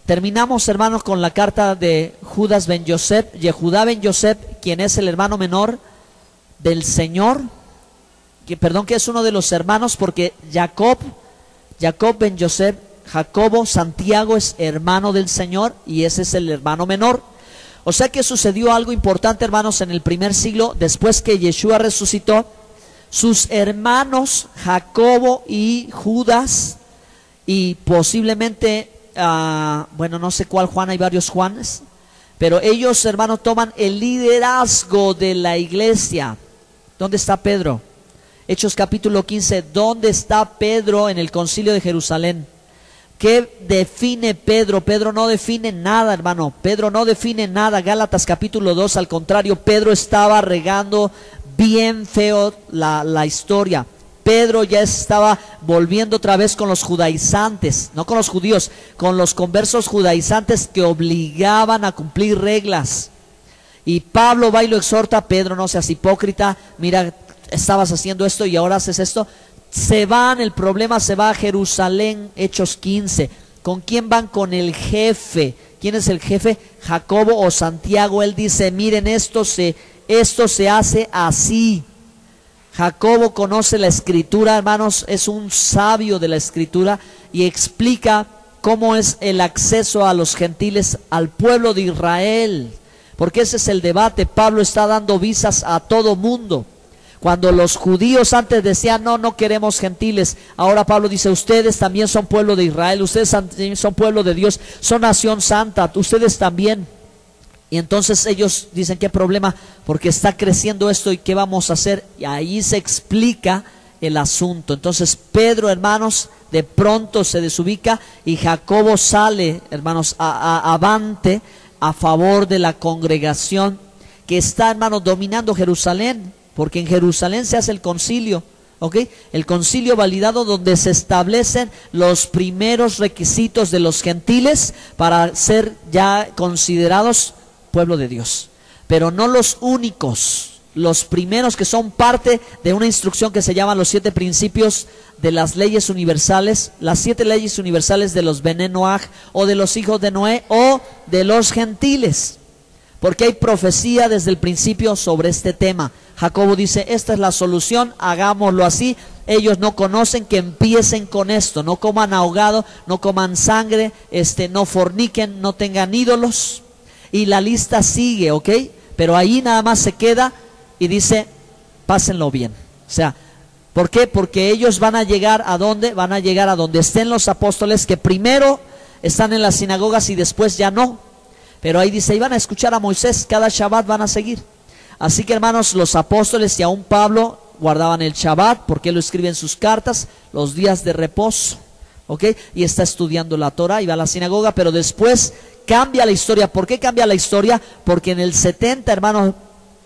Terminamos, hermanos, con la carta de Judas ben Yosef, Yehudá ben Yosef, quien es el hermano menor del Señor, que es uno de los hermanos, porque Jacob ben Yosef, Jacobo, Santiago es hermano del Señor, y ese es el hermano menor. O sea que sucedió algo importante, hermanos, en el primer siglo, después que Yeshua resucitó. Sus hermanos Jacobo y Judas, y posiblemente no sé cuál Juan, hay varios Juanes, pero ellos, hermanos, toman el liderazgo de la iglesia. ¿Dónde está Pedro? Hechos capítulo 15, ¿dónde está Pedro en el concilio de Jerusalén? ¿Qué define Pedro? Pedro no define nada, hermano. Pedro no define nada. Gálatas capítulo 2, al contrario, Pedro estaba regando bien feo la historia. Pedro ya estaba volviendo otra vez con los judaizantes, no con los judíos, con los conversos judaizantes que obligaban a cumplir reglas. Y Pablo va y lo exhorta: Pedro, no seas hipócrita, mira, estabas haciendo esto y ahora haces esto. El problema se va a Jerusalén, Hechos 15. ¿Con quién van? Con el jefe. ¿Quién es el jefe? Jacobo o Santiago. Él dice: miren, esto se hace así. Jacobo conoce la escritura, hermanos, es un sabio de la escritura, y explica cómo es el acceso a los gentiles al pueblo de Israel, porque ese es el debate. Pablo está dando visas a todo mundo. Cuando los judíos antes decían no queremos gentiles, ahora Pablo dice: ustedes también son pueblo de Israel, ustedes también son pueblo de Dios, son nación santa, ustedes también. Y entonces ellos dicen: ¿qué problema? Porque está creciendo esto, ¿y qué vamos a hacer? Y ahí se explica el asunto. Entonces Pedro, hermanos, de pronto se desubica, y Jacobo sale, hermanos, avante a favor de la congregación que está, hermanos, dominando Jerusalén, porque en Jerusalén se hace el concilio, ¿ok? El concilio validado, donde se establecen los primeros requisitos de los gentiles para ser ya considerados pueblo de Dios. pero no los únicos. Los primeros que son parte de una instrucción que se llama los 7 principios de las leyes universales, las 7 leyes universales de los Bené Noaj, o de los hijos de Noé, o de los gentiles, porque hay profecía desde el principio sobre este tema. Jacobo dice, esta es la solución, hagámoslo así. Ellos no conocen, que empiecen con esto, no coman ahogado, no coman sangre, no forniquen, no tengan ídolos, y la lista sigue, ¿ok? Pero ahí nada más se queda y dice, pásenlo bien. O sea, ¿por qué? Porque ellos van a llegar ¿a dónde? Van a llegar a donde estén los apóstoles, que primero están en las sinagogas y después ya no. Pero ahí dice, iban a escuchar a Moisés, cada Shabbat van a seguir. Así que, hermanos, los apóstoles y aún Pablo guardaban el Shabbat, porque lo escribe en sus cartas, los días de reposo, ¿ok? Y está estudiando la Torah y va a la sinagoga, pero después cambia la historia. ¿Por qué cambia la historia? Porque en el 70, hermanos,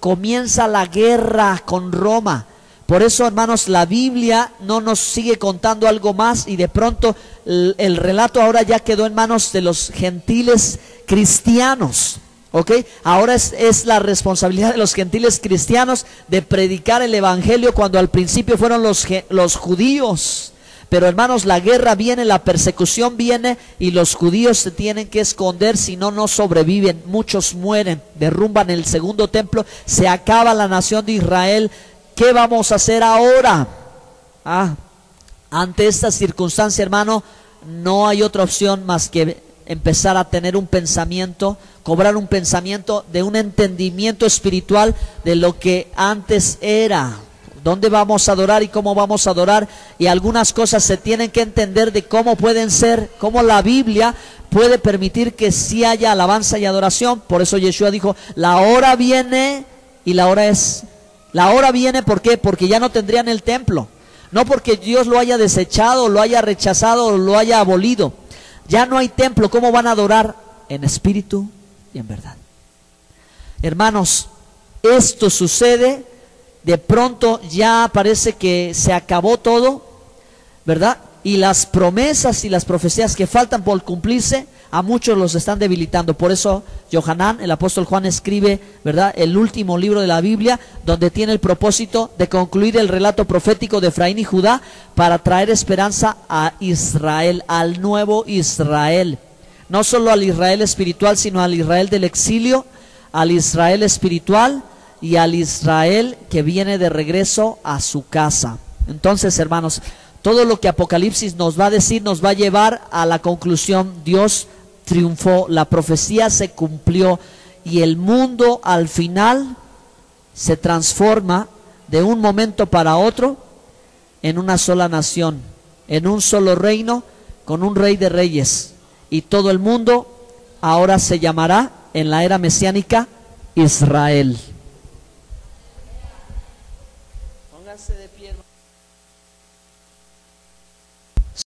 comienza la guerra con Roma. Por eso, hermanos, la Biblia no nos sigue contando algo más, y de pronto el relato ahora ya quedó en manos de los gentiles cristianos, ¿ok? Ahora es la responsabilidad de los gentiles cristianos de predicar el evangelio, cuando al principio fueron los judíos. Pero, hermanos, la guerra viene, la persecución viene, y los judíos se tienen que esconder, si no, no sobreviven. Muchos mueren, derrumban el segundo templo, se acaba la nación de Israel. ¿Qué vamos a hacer ahora? Ante esta circunstancia, hermano, no hay otra opción más que empezar a tener un pensamiento, cobrar un pensamiento de un entendimiento espiritual de lo que antes era. ¿Dónde vamos a adorar y cómo vamos a adorar? Y algunas cosas se tienen que entender de cómo pueden ser, cómo la Biblia puede permitir que sí haya alabanza y adoración. Por eso Yeshua dijo, la hora viene y la hora es. La hora viene, ¿por qué? Porque ya no tendrían el templo. No porque Dios lo haya desechado, lo haya rechazado o lo haya abolido. Ya no hay templo. ¿Cómo van a adorar? En espíritu y en verdad. Hermanos, esto sucede. De pronto ya parece que se acabó todo, ¿verdad? Y las promesas y las profecías que faltan por cumplirse, a muchos los están debilitando. Por eso Yohanan, el apóstol Juan, escribe, ¿verdad?, el último libro de la Biblia, donde tiene el propósito de concluir el relato profético de Efraín y Judá, para traer esperanza a Israel, al nuevo Israel. No solo al Israel espiritual, sino al Israel del exilio, al Israel espiritual, y al Israel que viene de regreso a su casa. Entonces, hermanos, todo lo que Apocalipsis nos va a decir nos va a llevar a la conclusión: Dios triunfó, la profecía se cumplió, y el mundo al final se transforma de un momento para otro en una sola nación, en un solo reino, con un rey de reyes, y todo el mundo ahora se llamará, en la era mesiánica, Israel. Pónganse de pie, hermano.